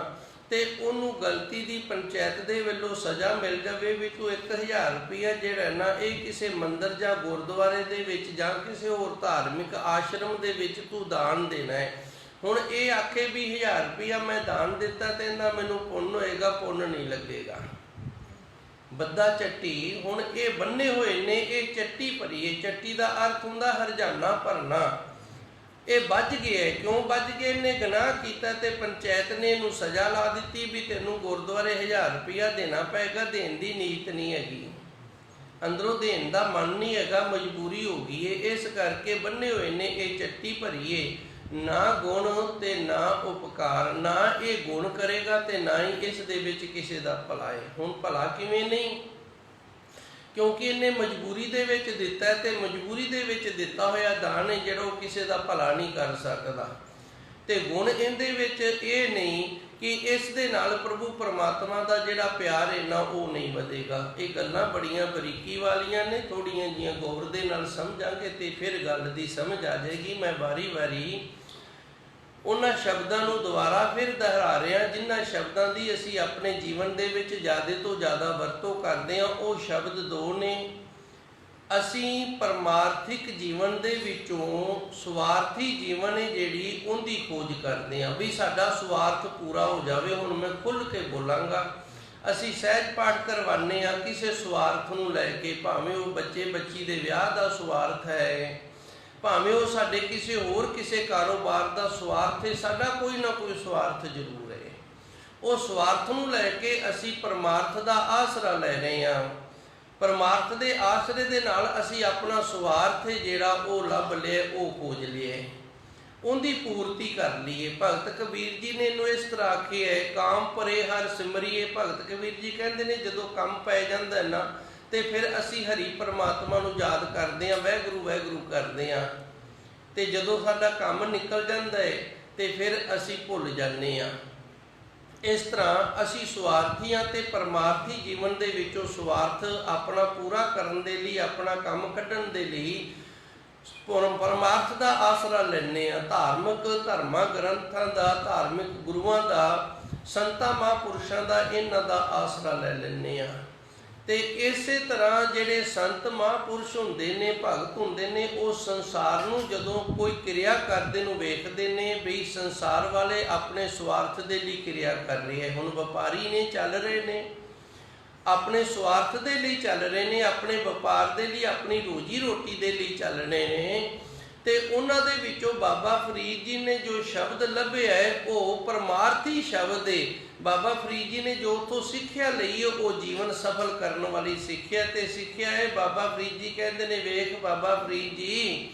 ਤੇ ਉਹਨੂੰ ਗਲਤੀ ਦੀ ਪੰਚਾਇਤ ਦੇ ਵੱਲੋਂ ਸਜ਼ਾ ਮਿਲ ਜਾਵੇ ਵੀ ਤੂੰ 1000 ਰੁਪਇਆ ਜਿਹੜਾ ਨਾ ਇਹ ਕਿਸੇ ਮੰਦਿਰ ਜਾਂ ਗੁਰਦੁਆਰੇ ਦੇ ਵਿੱਚ ਜਾਂ ਕਿਸੇ ਹੋਰ ਧਾਰਮਿਕ ਆਸ਼ਰਮ ਦੇ ਵਿੱਚ ਤੂੰ ਦਾਨ ਦੇਣਾ ਹੈ। ਹੁਣ ਇਹ ਆਖੇ ਵੀ 1000 ਰੁਪਇਆ ਮੈਂ ਦਾਨ ਦਿੱਤਾ ਤੇ ਇਹਦਾ ਮੈਨੂੰ ਪੁੰਨ ਹੋਏਗਾ, ਪੁੰਨ ਨਹੀਂ ਲੱਗੇਗਾ। ਬੱਧਾ ਚੱਟੀ, ਹੁਣ ਇਹ ਬੰਨੇ ਹੋਏ ਨੇ, ਇਹ ਚੱਟੀ ਭਰੀ ਹੈ। ਚੱਟੀ ਦਾ ਅਰਥ ਹੁੰਦਾ ਹਰਜਾਨਾ ਭਰਨਾ। ਇਹ ਵੱਜ ਗਿਆ। ਕਿਉਂ ਵੱਜ ਗਿਆ? ਇਹਨੇ ਗੁਨਾਹ ਕੀਤਾ ਤੇ ਪੰਚਾਇਤ ਨੇ ਇਹਨੂੰ ਸਜ਼ਾ ਲਾ ਦਿੱਤੀ ਵੀ ਤੈਨੂੰ ਗੁਰਦੁਆਰੇ 1000 ਰੁਪਇਆ ਦੇਣਾ ਪਏਗਾ। ਦੇਣ ਦੀ ਨੀਤ ਨਹੀਂ ਹੈਗੀ, ਅੰਦਰੋਂ ਦੇਣ ਦਾ ਮਨ ਨਹੀਂ ਹੈਗਾ, ਮਜਬੂਰੀ ਹੋ ਗਈ ਹੈ। ਇਸ ਕਰਕੇ ਬੰਨੇ ਹੋਏ ਨੇ ਇਹ ਚੱਟੀ ਭਰੀਏ। ਨਾ ਗੁਣ ਤੇ ਨਾ ਉਪਕਾਰ, ਨਾ ਇਹ ਗੁਣ ਕਰੇਗਾ ਤੇ ਨਾ ਹੀ ਇਸ ਦੇ ਵਿੱਚ ਕਿਸੇ ਦਾ ਭਲਾ ਹੈ। ਹੁਣ ਭਲਾ ਕਿਵੇਂ ਨਹੀਂ? ਕਿਉਂਕਿ ਇਹਨੇ ਮਜਬੂਰੀ ਦੇ ਵਿੱਚ ਦਿੱਤਾ ਹੈ ਤੇ ਮਜਬੂਰੀ ਦੇ ਵਿੱਚ ਦਿੱਤਾ ਹੋਇਆ ਦਾਨ ਹੈ ਜਿਹੜਾ ਉਹ ਕਿਸੇ ਦਾ ਭਲਾ ਨਹੀਂ ਕਰ ਸਕਦਾ। ਤੇ ਗੁਣ ਇਹਦੇ ਵਿੱਚ ਇਹ ਨਹੀਂ ਕਿ ਇਸ ਦੇ ਨਾਲ ਪ੍ਰਭੂ ਪਰਮਾਤਮਾ ਦਾ ਜਿਹੜਾ ਪਿਆਰ ਹੈ ਨਾ ਉਹ ਨਹੀਂ ਵਧੇਗਾ। ਇਹ ਗੱਲਾਂ ਬੜੀਆਂ ਬਰੀਕੀ ਵਾਲੀਆਂ ਨੇ, ਥੋੜੀਆਂ ਜੀਆਂ ਗੌਰ ਦੇ ਨਾਲ ਸਮਝਾਂਗੇ ਤੇ ਫਿਰ ਗੱਲ ਦੀ ਸਮਝ ਆ ਜਾਏਗੀ। ਮੈਂ ਵਾਰੀ-ਵਾਰੀ ਉਹਨਾਂ ਸ਼ਬਦਾਂ ਨੂੰ ਦੁਬਾਰਾ ਫਿਰ ਦੁਹਰਾ ਰਿਹਾ ਜਿਨ੍ਹਾਂ ਸ਼ਬਦਾਂ ਦੀ ਅਸੀਂ ਆਪਣੇ ਜੀਵਨ ਦੇ ਵਿੱਚ ਜ਼ਿਆਦਾ ਤੋਂ ਜ਼ਿਆਦਾ ਵਰਤੋਂ ਕਰਦੇ ਹਾਂ। ਉਹ ਸ਼ਬਦ ਦੋ ਨੇ। ਅਸੀਂ ਪਰਮਾਰਥਿਕ ਜੀਵਨ ਦੇ ਵਿੱਚੋਂ ਸਵਾਰਥੀ ਜੀਵਨ ਹੈ ਜਿਹੜੀ ਉਹਦੀ ਖੋਜ ਕਰਦੇ ਹਾਂ ਵੀ ਸਾਡਾ ਸਵਾਰਥ ਪੂਰਾ ਹੋ ਜਾਵੇ। ਹੁਣ ਮੈਂ ਖੁੱਲ੍ਹ ਕੇ ਬੋਲਾਂਗਾ। ਅਸੀਂ ਸਹਿਜ ਪਾਠ ਕਰਵਾਉਂਦੇ ਹਾਂ ਕਿਸੇ ਸਵਾਰਥ ਨੂੰ ਲੈ ਕੇ, ਭਾਵੇਂ ਉਹ ਬੱਚੇ ਬੱਚੀ ਦੇ ਵਿਆਹ ਦਾ ਸਵਾਰਥ ਹੈ, ਭਾਵੇਂ ਉਹ ਸਾਡੇ ਕਿਸੇ ਕਾਰੋਬਾਰ ਦਾ ਸਵਾਰਥ ਹੈ। ਸਾਡਾ ਕੋਈ ਨਾ ਕੋਈ ਸਵਾਰਥ ਜ਼ਰੂਰ ਹੈ। ਉਹ ਸਵਾਰਥ ਨੂੰ ਲੈ ਕੇ ਅਸੀਂ ਪਰਮਾਰਥ ਦਾ ਆਸਰਾ ਲੈ ਰਹੇ ਹਾਂ। ਪਰਮਾਰਥ ਦੇ ਆਸਰੇ ਦੇ ਨਾਲ ਅਸੀਂ ਆਪਣਾ ਸਵਾਰਥ ਜਿਹੜਾ ਉਹ ਲੱਭ ਲਿਆ, ਉਹ ਖੋਜ ਲਿਆ। ਉਹਦੀ ਪੂਰਤੀ ਕਰ ਲਈਏ। ਭਗਤ ਕਬੀਰ ਜੀ ਨੇ ਇਹਨੂੰ ਇਸ ਤਰ੍ਹਾਂ ਆਖਿਆ ਹੈ, ਕਾਮ ਪਰੇ ਹਰ ਸਿਮਰੀਏ। ਭਗਤ ਕਬੀਰ ਜੀ ਕਹਿੰਦੇ ਨੇ ਜਦੋਂ ਕੰਮ ਪੈ ਜਾਂਦਾ ਨਾ ਤੇ ਫਿਰ ਅਸੀਂ ਹਰੀ ਪਰਮਾਤਮਾ ਨੂੰ ਯਾਦ ਕਰਦੇ ਹਾਂ, ਵਾਹਿਗੁਰੂ ਵਾਹਿਗੁਰੂ ਕਰਦੇ ਹਾਂ, ਤੇ ਜਦੋਂ ਸਾਡਾ ਕੰਮ ਨਿਕਲ ਜਾਂਦਾ ਹੈ ਤੇ ਫਿਰ ਅਸੀਂ ਭੁੱਲ ਜਾਂਦੇ ਹਾਂ। ਇਸ ਤਰ੍ਹਾਂ ਅਸੀਂ ਸਵਾਰਥੀਆਂ ਤੇ ਪਰਮਾਰਥੀ ਜੀਵਨ ਦੇ ਵਿੱਚੋਂ ਸਵਾਰਥ ਆਪਣਾ ਪੂਰਾ ਕਰਨ ਦੇ ਲਈ, ਆਪਣਾ ਕੰਮ ਕੱਢਣ ਦੇ ਲਈ ਪਰਮਾਰਥ ਦਾ ਆਸਰਾ ਲੈਂਦੇ ਹਾਂ। ਧਾਰਮਿਕ ਧਰਮਾਂ ਗ੍ਰੰਥਾਂ ਦਾ, ਧਾਰਮਿਕ ਗੁਰੂਆਂ ਦਾ, ਸੰਤਾਂ ਮਹਾਂਪੁਰਸ਼ਾਂ ਦਾ, ਇਹਨਾਂ ਦਾ ਆਸਰਾ ਲੈ ਲੈਂਦੇ ਹਾਂ। ਤੇ ਇਸੇ ਤਰ੍ਹਾਂ ਜਿਹੜੇ ਸੰਤ ਮਹਾਂਪੁਰਸ਼ ਹੁੰਦੇ ਨੇ, ਭਗਤ ਹੁੰਦੇ ਨੇ, ਉਹ ਸੰਸਾਰ ਨੂੰ ਜਦੋਂ ਕੋਈ ਕਿਰਿਆ ਕਰਦੇ ਨੂੰ ਵੇਖਦੇ ਨੇ ਵੀ ਸੰਸਾਰ ਵਾਲੇ ਆਪਣੇ ਸਵਾਰਥ ਦੇ ਲਈ ਕਿਰਿਆ ਕਰ ਰਹੇ ਹੈ। ਹੁਣ ਵਪਾਰੀ ਨੇ, ਚੱਲ ਰਹੇ ਨੇ ਆਪਣੇ ਸਵਾਰਥ ਦੇ ਲਈ ਚੱਲ ਰਹੇ ਨੇ, ਆਪਣੇ ਵਪਾਰ ਦੇ ਲਈ, ਆਪਣੀ ਰੋਜੀ ਰੋਟੀ ਦੇ ਲਈ ਚੱਲ ਰਹੇ ਨੇ। ਤੇ ਉਹਨਾਂ ਦੇ ਵਿੱਚੋਂ ਬਾਬਾ ਫਰੀਦ ਜੀ ਨੇ ਜੋ ਸ਼ਬਦ ਲੱਭਿਆ ਹੈ ਉਹ ਪਰਮਾਰਥੀ ਸ਼ਬਦ ਹੈ। ਬਾਬਾ ਫਰੀਦ ਜੀ ਨੇ ਜੋ ਉੱਥੋਂ ਸਿੱਖਿਆ ਲਈ ਉਹ ਜੀਵਨ ਸਫਲ ਕਰਨ ਵਾਲੀ ਸਿੱਖਿਆ ਤੇ ਸਿੱਖਿਆ ਹੈ। ਬਾਬਾ ਫਰੀਦ ਜੀ ਕਹਿੰਦੇ ਨੇ, ਵੇਖ ਬਾਬਾ ਫਰੀਦ ਜੀ,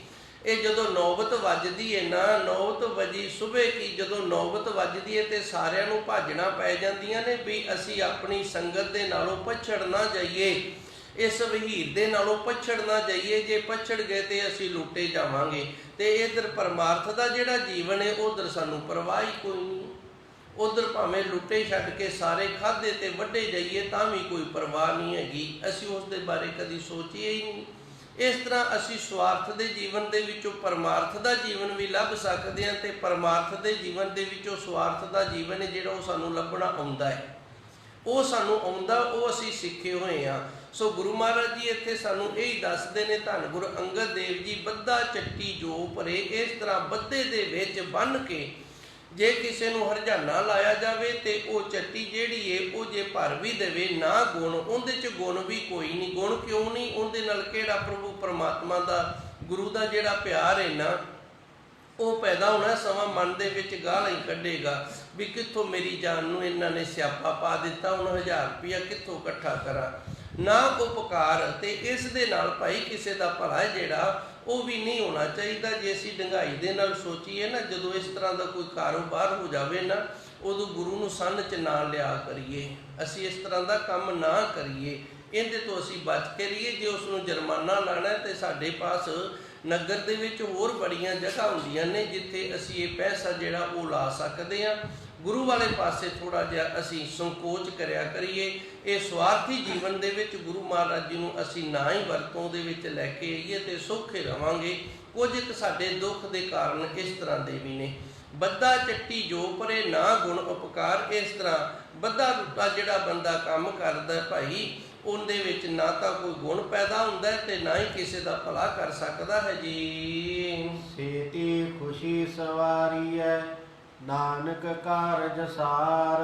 ਇਹ ਜਦੋਂ ਨੌਬਤ ਵੱਜਦੀ ਹੈ ਨਾ, ਨੌਬਤ ਵਜੀ ਸੁਬਹ ਕੀ, ਜਦੋਂ ਨੌਬਤ ਵੱਜਦੀ ਹੈ ਤੇ ਸਾਰਿਆਂ ਨੂੰ ਭਾਜਣਾ ਪੈ ਜਾਂਦੀਆਂ ਨੇ ਵੀ ਅਸੀਂ ਆਪਣੀ ਸੰਗਤ ਦੇ ਨਾਲੋਂ ਪਛੜ ਨਾ ਜਾਈਏ, ਇਸ ਵਹੀਰ ਦੇ ਨਾਲੋਂ ਪਛੜ ਨਾ ਜਾਈਏ, ਜੇ ਪਛੜ ਗਏ ਤੇ ਅਸੀਂ ਲੁੱਟੇ ਜਾਵਾਂਗੇ। ਤੇ ਇਧਰ ਪਰਮਾਰਥ ਦਾ ਜਿਹੜਾ ਜੀਵਨ ਹੈ ਉਧਰ ਸਾਨੂੰ ਪਰਵਾਹ ਹੀ ਕੋਈ ਨਹੀਂ। ਉਧਰ ਭਾਵੇਂ ਲੁੱਟੇ ਛੱਡ ਕੇ ਸਾਰੇ ਖਾਧੇ ਤੇ ਵੱਢੇ ਜਾਈਏ ਤਾਂ ਵੀ ਕੋਈ ਪਰਵਾਹ ਨਹੀਂ ਹੈਗੀ, ਅਸੀਂ ਉਸ ਦੇ ਬਾਰੇ ਕਦੀ ਸੋਚੀਏ ਹੀ ਨਹੀਂ। ਇਸ ਤਰ੍ਹਾਂ ਅਸੀਂ ਸਵਾਰਥ ਦੇ ਜੀਵਨ ਦੇ ਵਿੱਚੋਂ ਪਰਮਾਰਥ ਦਾ ਜੀਵਨ ਵੀ ਲੱਭ ਸਕਦੇ ਹਾਂ ਤੇ ਪਰਮਾਰਥ ਦੇ ਜੀਵਨ ਦੇ ਵਿੱਚੋਂ ਸਵਾਰਥ ਦਾ ਜੀਵਨ ਹੈ ਜਿਹੜਾ ਉਹ ਸਾਨੂੰ ਲੱਭਣਾ ਆਉਂਦਾ ਹੈ, ਉਹ ਸਾਨੂੰ ਆਉਂਦਾ, ਉਹ ਅਸੀਂ ਸਿੱਖੇ ਹੋਏ ਹਾਂ। ਸੋ ਗੁਰੂ ਮਹਾਰਾਜ ਜੀ ਇੱਥੇ ਸਾਨੂੰ ਇਹੀ ਦੱਸਦੇ ਨੇ, ਧੰਨ ਗੁਰੂ ਅੰਗਦ ਦੇਵ ਜੀ, ਬੱਧਾ ਚੱਟੀ ਜੋ ਭਰੇ। ਇਸ ਤਰ੍ਹਾਂ ਬੱਧੇ ਦੇ ਵਿੱਚ ਬੰਨ੍ਹ ਕੇ ਜੇ ਕਿਸੇ ਨੂੰ ਹਰਜਾਨਾ ਲਾਇਆ ਜਾਵੇ ਤੇ ਉਹ ਚੱਟੀ ਜਿਹੜੀ ਏ ਉਹ ਜੇ ਭਰ ਵੀ ਦੇਵੇ ਨਾ ਗੁਣ, ਉਹਦੇ 'ਚ ਗੁਣ ਵੀ ਕੋਈ ਨਹੀਂ। ਗੁਣ ਕਿਉਂ ਨਹੀਂ? ਉਹਦੇ ਨਾਲ ਕਿਹੜਾ ਪ੍ਰਭੂ ਪਰਮਾਤਮਾ ਦਾ, ਗੁਰੂ ਦਾ ਜਿਹੜਾ ਪਿਆਰ ਹੈ ਨਾ ਉਹ ਪੈਦਾ ਹੋਣਾ। ਸਮਾਂ ਮਨ ਦੇ ਵਿੱਚ ਗਾਲਾਂ ਹੀ ਕੱਢੇਗਾ ਵੀ ਕਿੱਥੋਂ ਮੇਰੀ ਜਾਨ ਨੂੰ ਇਹਨਾਂ ਨੇ ਸਿਆਪਾ ਪਾ ਦਿੱਤਾ, ਹੁਣ 1000 ਰੁਪਇਆ ਕਿੱਥੋਂ ਇਕੱਠਾ ਕਰਾਂ। ਨਾ ਉਪਕਾਰ, ਤੇ ਇਸ ਦੇ ਨਾਲ ਭਾਈ ਕਿਸੇ ਦਾ ਭਲਾ ਜਿਹੜਾ ਉਹ ਵੀ ਨਹੀਂ ਹੋਣਾ ਚਾਹੀਦਾ। ਜੇ ਅਸੀਂ ਡੰਗਾਈ ਦੇ ਨਾਲ ਸੋਚੀਏ ਨਾ, ਜਦੋਂ ਇਸ ਤਰ੍ਹਾਂ ਦਾ ਕੋਈ ਕਾਰੋਬਾਰ ਹੋ ਜਾਵੇ ਨਾ, ਉਦੋਂ ਗੁਰੂ ਨੂੰ ਸੰਨ 'ਚ ਨਾ ਲਿਆ ਕਰੀਏ, ਅਸੀਂ ਇਸ ਤਰ੍ਹਾਂ ਦਾ ਕੰਮ ਨਾ ਕਰੀਏ, ਇਹਦੇ ਤੋਂ ਅਸੀਂ ਬਚ ਕੇ ਰਹੀਏ। ਜੇ ਉਸ ਨੂੰ ਜੁਰਮਾਨਾ ਲਾਣਾ ਤੇ ਸਾਡੇ ਪਾਸ ਨਗਰ ਦੇ ਵਿੱਚ ਹੋਰ ਬੜੀਆਂ ਜਗ੍ਹਾ ਹੁੰਦੀਆਂ ਨੇ ਜਿੱਥੇ ਅਸੀਂ ਇਹ ਪੈਸਾ ਜਿਹੜਾ ਉਹ ਲਾ ਸਕਦੇ ਹਾਂ। ਗੁਰੂ ਵਾਲੇ ਪਾਸੇ ਥੋੜ੍ਹਾ ਜਿਹਾ ਅਸੀਂ ਸੰਕੋਚ ਕਰਿਆ ਕਰੀਏ। ਇਹ ਸਵਾਰਥੀ ਜੀਵਨ ਦੇ ਵਿੱਚ ਗੁਰੂ ਮਹਾਰਾਜ ਜੀ ਨੂੰ ਅਸੀਂ ਨਾ ਹੀ ਵਰਤੋਂ ਦੇ ਵਿੱਚ ਲੈ ਕੇ ਆਈਏ ਤੇ ਸੌਖੇ ਰਵਾਂਗੇ। ਕੁਝ ਇੱਕ ਸਾਡੇ ਦੁੱਖ ਦੇ ਕਾਰਨ ਇਸ ਤਰ੍ਹਾਂ ਦੇ ਵੀ ਨੇ। ਬੱਧਾ ਚੱਟੀ ਜੋ ਪਰੇ ਨਾ ਗੁਣ ਉਪਕਾਰ। ਇਸ ਤਰ੍ਹਾਂ ਬੱਧਾ ਟੁੱਟਾ ਜਿਹੜਾ ਬੰਦਾ ਕੰਮ ਕਰਦਾ ਭਾਈ, ਉਹਦੇ ਵਿੱਚ ਨਾ ਤਾਂ ਕੋਈ ਗੁਣ ਪੈਦਾ ਹੁੰਦਾ ਤੇ ਨਾ ਹੀ ਕਿਸੇ ਦਾ ਭਲਾ ਕਰ ਸਕਦਾ ਹੈ ਜੀ। ਸੇਤੀ ਖੁਸ਼ੀ ਸਵਾਰੀ ਹੈ ਨਾਨਕ ਕਾਰਜ ਸਾਰ।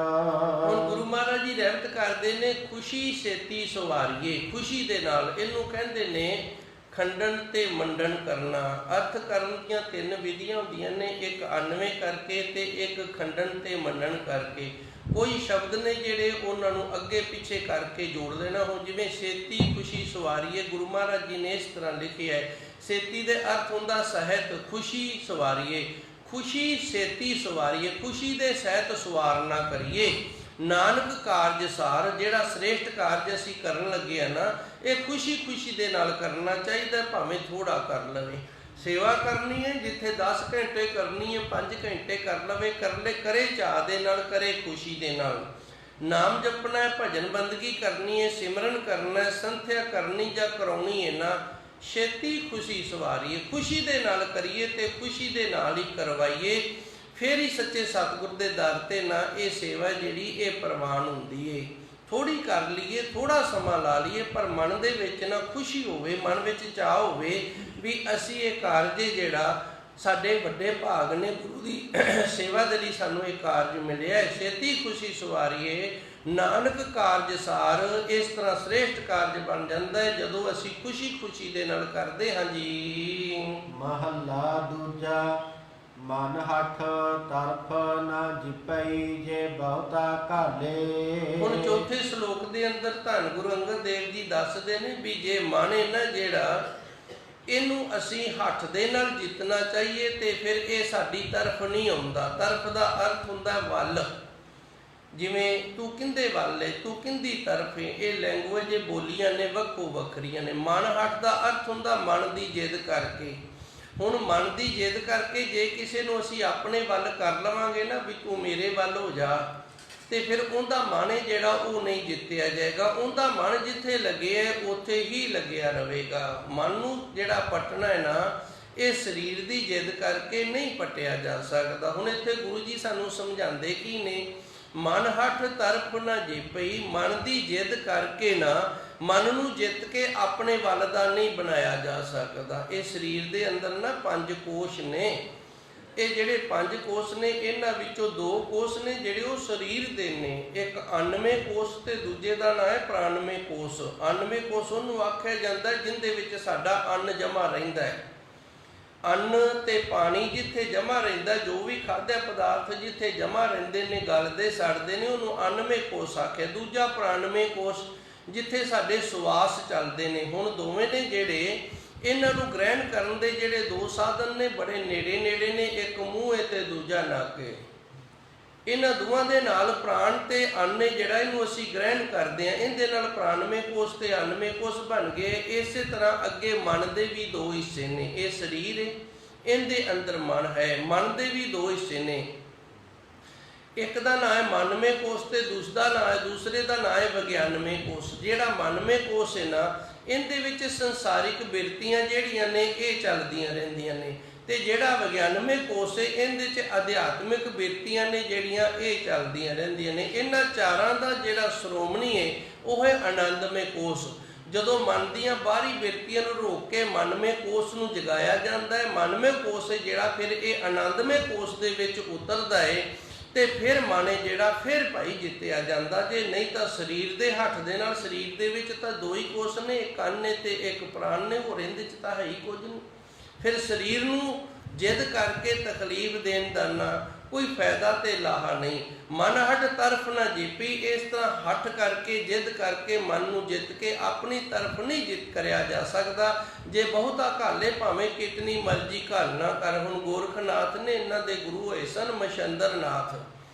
ਹੁਣ ਗੁਰੂ ਮਹਾਰਾਜ ਜੀ ਰਹਿਮਤ ਕਰਦੇ ਨੇ, ਖੁਸ਼ੀ ਛੇਤੀ ਸਵਾਰੀਏ। ਖੁਸ਼ੀ ਦੇ ਨਾਲ ਇਹਨੂੰ ਕਹਿੰਦੇ ਨੇ ਖੰਡਨ ਤੇ ਮੰਡਨ ਕਰਨਾ। ਅਰਥ ਕਰਨ ਦੀਆਂ 3 ਵਿਧੀਆਂ ਹੁੰਦੀਆਂ ਨੇ, ਇੱਕ ਅਨਵੇਂ ਕਰਕੇ ਤੇ ਇੱਕ ਖੰਡਨ ਤੇ ਮੰਡਨ ਕਰਕੇ। ਕੋਈ ਸ਼ਬਦ ਨੇ ਜਿਹੜੇ ਉਹਨਾਂ ਨੂੰ ਅੱਗੇ ਪਿੱਛੇ ਕਰਕੇ ਜੋੜ ਦੇਣਾ। ਹੁਣ ਜਿਵੇਂ ਛੇਤੀ ਖੁਸ਼ੀ ਸਵਾਰੀਏ, ਗੁਰੂ ਮਹਾਰਾਜ ਜੀ ਨੇ ਇਸ ਤਰ੍ਹਾਂ ਲਿਖਿਆ ਹੈ। ਛੇਤੀ ਦੇ ਅਰਥ ਹੁੰਦਾ ਸਹਿਤ, ਖੁਸ਼ੀ ਸਵਾਰੀਏ, ਖੁਸ਼ੀ ਛੇਤੀ ਸਵਾਰੀਏ, ਖੁਸ਼ੀ ਦੇ ਸਹਿਤ ਸਵਾਰਨਾ ਕਰੀਏ। ਨਾਨਕ ਕਾਰਜ ਸਾਰ, ਜਿਹੜਾ ਸ੍ਰੇਸ਼ਟ ਕਾਰਜ ਅਸੀਂ ਕਰਨ ਲੱਗੇ ਆ ਨਾ, ਇਹ ਖੁਸ਼ੀ ਖੁਸ਼ੀ ਦੇ ਨਾਲ ਕਰਨਾ ਚਾਹੀਦਾ, ਭਾਵੇਂ ਥੋੜਾ ਕਰ ਲਵੇ। ਸੇਵਾ ਕਰਨੀ ਹੈ ਜਿੱਥੇ 10 ਘੰਟੇ ਕਰਨੀ ਹੈ 5 ਘੰਟੇ ਕਰ ਲਵੇ, ਕਰੇ ਚਾਅ ਦੇ ਨਾਲ, ਕਰੇ ਖੁਸ਼ੀ ਦੇ ਨਾਲ। ਨਾਮ ਜਪਣਾ ਹੈ, ਭਜਨ ਬੰਦਗੀ ਕਰਨੀ ਹੈ, ਸਿਮਰਨ ਕਰਨਾ, ਸੰਥਿਆ ਕਰਨੀ ਜਾਂ ਕਰਾਉਣੀ ਹੈ ਨਾ, ਛੇਤੀ ਖੁਸ਼ੀ ਸਵਾਰੀਏ। ਖੁਸ਼ੀ ਦੇ ਨਾਲ ਕਰੀਏ ਤੇ ਖੁਸ਼ੀ ਦੇ ਨਾਲ ਹੀ ਕਰਵਾਈਏ, ਫਿਰ ਹੀ ਸੱਚੇ ਸਤਿਗੁਰ ਦੇ ਦਰ ਤੇ ਨਾ ਇਹ ਸੇਵਾ ਜਿਹੜੀ ਇਹ ਪ੍ਰਵਾਨ ਹੁੰਦੀ ਏ। ਥੋੜ੍ਹੀ ਕਰ ਲਈਏ, ਥੋੜ੍ਹਾ ਸਮਾਂ ਲਾ ਲਈਏ, ਪਰ ਮਨ ਦੇ ਵਿੱਚ ਨਾ ਖੁਸ਼ੀ ਹੋਵੇ, ਮਨ ਵਿੱਚ ਚਾਅ ਹੋਵੇ ਵੀ ਅਸੀਂ ਇਹ ਕਾਰਜ ਜਿਹੜਾ ਸਾਡੇ ਵੱਡੇ ਭਾਗ ਨੇ, ਗੁਰੂ ਦੀ ਸੇਵਾ ਦੇ ਲਈ ਸਾਨੂੰ ਇਹ ਕਾਰਜ ਮਿਲਿਆ। ਛੇਤੀ ਖੁਸ਼ੀ ਸਵਾਰੀਏ ਨਾਨਕ ਕਾਰਜ ਸਾਰ। ਇਸ ਤਰ੍ਹਾਂ ਸ੍ਰੇਸ਼ਟ ਕਾਰਜ ਬਣ ਜਾਂਦਾ ਹੈ ਜਦੋਂ ਅਸੀਂ ਖੁਸ਼ੀ ਖੁਸ਼ੀ ਦੇ ਨਾਲ ਕਰਦੇ ਹਾਂ ਜੀ। ਮਹੱਲਾ ਦੂਜਾ। ਮਨ ਹੱਠ ਤਰਫ ਨਾ ਜਿਪਈ ਜੇ ਬਹੁਤਾ ਘਾਲੇ। ਹੁਣ ਚੌਥੇ ਸ਼ਲੋਕ ਦੇ ਅੰਦਰ ਧੰਨ ਗੁਰੂ ਅੰਗਦ ਦੇਵ ਜੀ ਦੱਸਦੇ ਨੇ ਵੀ ਜੇ ਮਨ ਹੈ ਨਾ ਜਿਹੜਾ ਇਹਨੂੰ ਅਸੀਂ ਹੱਥ ਦੇ ਨਾਲ ਜਿੱਤਣਾ ਚਾਹੀਏ ਤੇ ਫਿਰ ਇਹ ਸਾਡੀ ਤਰਫ ਨਹੀਂ ਆਉਂਦਾ। ਤਰਫ ਦਾ ਅਰਥ ਹੁੰਦਾ ਵੱਲ, ਜਿਵੇਂ ਤੂੰ ਕਿੰਦੇ ਵੱਲ ਏ, ਤੂੰ ਕਿੰਦੀ ਤਰਫ ਏ, ਇਹ ਲੈਂਗੁਏਜ ਬੋਲੀਆਂ ਨੇ ਵੱਖੋ ਵੱਖਰੀਆਂ ਨੇ। ਮਨ ਹੱਟ ਦਾ ਅਰਥ ਹੁੰਦਾ ਮਨ ਦੀ ਜਿੱਦ ਕਰਕੇ। ਹੁਣ ਮਨ ਦੀ ਜਿੱਦ ਕਰਕੇ ਜੇ ਕਿਸੇ ਨੂੰ ਅਸੀਂ ਆਪਣੇ ਵੱਲ ਕਰ ਲਵਾਂਗੇ ਨਾ ਵੀ ਤੂੰ ਮੇਰੇ ਵੱਲ ਹੋ ਜਾ, ਤੇ ਫਿਰ ਉਹਦਾ ਮਨ ਹੈ ਜਿਹੜਾ ਉਹ ਨਹੀਂ ਜਿੱਤਿਆ ਜਾਏਗਾ। ਉਹਦਾ ਮਨ ਜਿੱਥੇ ਲੱਗਿਆ ਉੱਥੇ ਹੀ ਲੱਗਿਆ ਰਹੇਗਾ। ਮਨ ਨੂੰ ਜਿਹੜਾ ਪੱਟਣਾ ਹੈ ਨਾ, ਇਹ ਸਰੀਰ ਦੀ ਜਿੱਦ ਕਰਕੇ ਨਹੀਂ ਪੱਟਿਆ ਜਾ ਸਕਦਾ। ਹੁਣ ਇੱਥੇ ਗੁਰੂ ਜੀ ਸਾਨੂੰ ਸਮਝਾਉਂਦੇ ਕੀ ਨੇ, ਮਨ ਹੱਠ ਤਰਫ ਨਾ ਜਿਪਈ, ਮਨ ਦੀ ਜਿੱਦ ਕਰਕੇ ਨਾ ਮਨ ਨੂੰ ਜਿੱਤ ਕੇ ਆਪਣੇ ਵੱਲ ਦਾ ਨਹੀਂ ਬਣਾਇਆ ਜਾ ਸਕਦਾ। ਇਹ ਸਰੀਰ ਦੇ ਅੰਦਰ ਨਾ 5 ਕੋਸ਼ ਨੇ। ਇਹ ਜਿਹੜੇ 5 ਕੋਸ਼ ਨੇ, ਇਹਨਾਂ ਵਿੱਚੋਂ 2 ਕੋਸ਼ ਨੇ ਜਿਹੜੇ ਉਹ ਸਰੀਰ ਦੇ ਨੇ। ਇੱਕ ਅੰਨਵੇਂ ਕੋਸ਼ ਤੇ ਦੂਜੇ ਦਾ ਨਾਂ ਹੈ ਪ੍ਰਾਣਵੇਂ ਕੋਸ਼। ਅੰਨਵੇਂ ਕੋਸ਼ ਉਹਨੂੰ ਆਖਿਆ ਜਾਂਦਾ ਜਿਹਦੇ ਵਿੱਚ ਸਾਡਾ ਅੰਨ ਜਮਾ ਰਹਿੰਦਾ ਹੈ। ਅੰਨ ਤੇ ਪਾਣੀ ਜਿੱਥੇ ਜਮਾ ਰਹਿੰਦਾ, ਜੋ ਵੀ ਖਾਧਾ ਪਦਾਰਥ ਜਿੱਥੇ ਜਮਾ ਰਹਿੰਦੇ ਨੇ, ਗਲਦੇ ਸੜਦੇ ਨੇ, ਉਹਨੂੰ ਅੰਨਵੇਂ ਕੋਸ਼ ਆਖਿਆ। ਦੂਜਾ ਪ੍ਰਾਣਵੇਂ ਕੋਸ਼, ਜਿੱਥੇ ਸਾਡੇ ਸਵਾਸ ਚੱਲਦੇ ਨੇ। ਹੁਣ ਦੋਵੇਂ ਨੇ ਜਿਹੜੇ ਇਹਨਾਂ ਨੂੰ ਗ੍ਰਹਿਣ ਕਰਨ ਦੇ ਜਿਹੜੇ 2 ਸਾਧਨ ਨੇ, ਬੜੇ ਨੇੜੇ ਨੇੜੇ ਨੇ। ਇੱਕ ਮੂੰਹ ਹੈ ਤੇ ਦੂਜਾ ਨੱਕ ਹੈ। ਇਹਨਾਂ ਦੋਵਾਂ ਦੇ ਨਾਲ ਪ੍ਰਾਣ ਤੇ ਅੰਨ ਜਿਹੜਾ ਇਹਨੂੰ ਅਸੀਂ ਗ੍ਰਹਿਣ ਕਰਦੇ ਹਾਂ, ਇਹਦੇ ਨਾਲ ਪ੍ਰਾਣਵੇਂ ਕੋਸ਼ ਤੇ ਅੰਨਵੇਂ ਕੋਸ਼ ਬਣ ਗਏ। ਇਸੇ ਤਰ੍ਹਾਂ ਅੱਗੇ ਮਨ ਦੇ ਵੀ 2 ਹਿੱਸੇ ਨੇ। ਇਹ ਸਰੀਰ ਹੈ, ਇਹਦੇ ਅੰਦਰ ਮਨ ਹੈ। ਮਨ ਦੇ ਵੀ 2 ਹਿੱਸੇ ਨੇ। ਇੱਕ ਦਾ ਨਾਂ ਹੈ ਮਨਵੇਂ ਕੋਸ਼ ਤੇ ਦੂਸਰੇ ਦਾ ਨਾਂ ਹੈ ਵਿਗਿਆਨਵੇਂ ਕੋਸ਼। ਜਿਹੜਾ ਮਨਵੇਂ ਕੋਸ਼ ਹੈ ਨਾ, ਇਹਦੇ ਵਿੱਚ ਸੰਸਾਰਿਕ ਬਿਰਤੀਆਂ ਜਿਹੜੀਆਂ ਨੇ ਇਹ ਚੱਲਦੀਆਂ ਰਹਿੰਦੀਆਂ ਨੇ, ਤੇ ਜਿਹੜਾ ਵਿਗਿਆਨਵੇਂ ਕੋਸ਼ ਹੈ ਇਹਦੇ 'ਚ ਅਧਿਆਤਮਿਕ ਬਿਰਤੀਆਂ ਨੇ ਜਿਹੜੀਆਂ ਇਹ ਚੱਲਦੀਆਂ ਰਹਿੰਦੀਆਂ ਨੇ। ਇਹਨਾਂ ਚਾਰਾਂ ਦਾ ਜਿਹੜਾ ਸ਼੍ਰੋਮਣੀ ਹੈ ਉਹ ਹੈ ਆਨੰਦਮय ਕੋਸ਼। ਜਦੋਂ ਮਨ ਦੀਆਂ ਬਾਹਰੀ ਬਿਰਤੀਆਂ ਨੂੰ ਰੋਕ ਕੇ ਮਨਵੇਂ ਕੋਸ਼ ਨੂੰ ਜਗਾਇਆ ਜਾਂਦਾ ਹੈ, ਮਨਵੇਂ ਕੋਸ਼ ਹੈ ਜਿਹੜਾ ਫਿਰ ਇਹ ਆਨੰਦਮय ਕੋਸ਼ ਦੇ ਵਿੱਚ ਉਤਰਦਾ ਹੈ, ਤੇ ਫਿਰ ਮਨ ਹੈ ਜਿਹੜਾ ਫਿਰ ਭਾਈ ਜਿੱਤਿਆ ਜਾਂਦਾ। ਜੇ ਨਹੀਂ ਤਾਂ ਸਰੀਰ ਦੇ ਹੱਥ ਦੇ ਨਾਲ, ਸਰੀਰ ਦੇ ਵਿੱਚ ਤਾਂ 2 ਹੀ ਕੋਸ਼ ਨੇ, ਇੱਕ ਅੰਨ ਨੇ ਤੇ ਇੱਕ ਪ੍ਰਾਣ ਨੇ, ਹੋਰ ਇਹਦੇ 'ਚ ਤਾਂ ਹੈ ਹੀ ਕੁਝ ਨਹੀਂ। ਫਿਰ ਸਰੀਰ ਨੂੰ ਜਿੱਦ ਕਰਕੇ ਤਕਲੀਫ ਦੇਣ ਦਾ ਨਾ ਕੋਈ ਫਾਇਦਾ ਤੇ ਲਾਹਾ ਨਹੀਂ। ਮਨ ਹੱਟ ਤਰਫ ਨਾ ਜਿੱਪੀ, ਇਸ ਤਰ੍ਹਾਂ ਹੱਠ ਕਰਕੇ ਜਿੱਦ ਕਰਕੇ ਮਨ ਨੂੰ ਜਿੱਤ ਕੇ ਆਪਣੀ ਤਰਫ ਨਹੀਂ ਜਿੱਤ ਕਰਿਆ ਜਾ ਸਕਦਾ। ਜੇ ਬਹੁਤਾ ਘਾਲੇ ਭਾਵੇਂ ਕਿਤਨੀ ਮਰਜ਼ੀ ਘਾਲ ਨਾ ਕਰ। ਹੁਣ ਗੋਰਖਨਾਥ ਨੇ, ਇਹਨਾਂ ਦੇ ਗੁਰੂ ਹੋਏ ਸਨ ਮਛੰਦਰਨਾਥ,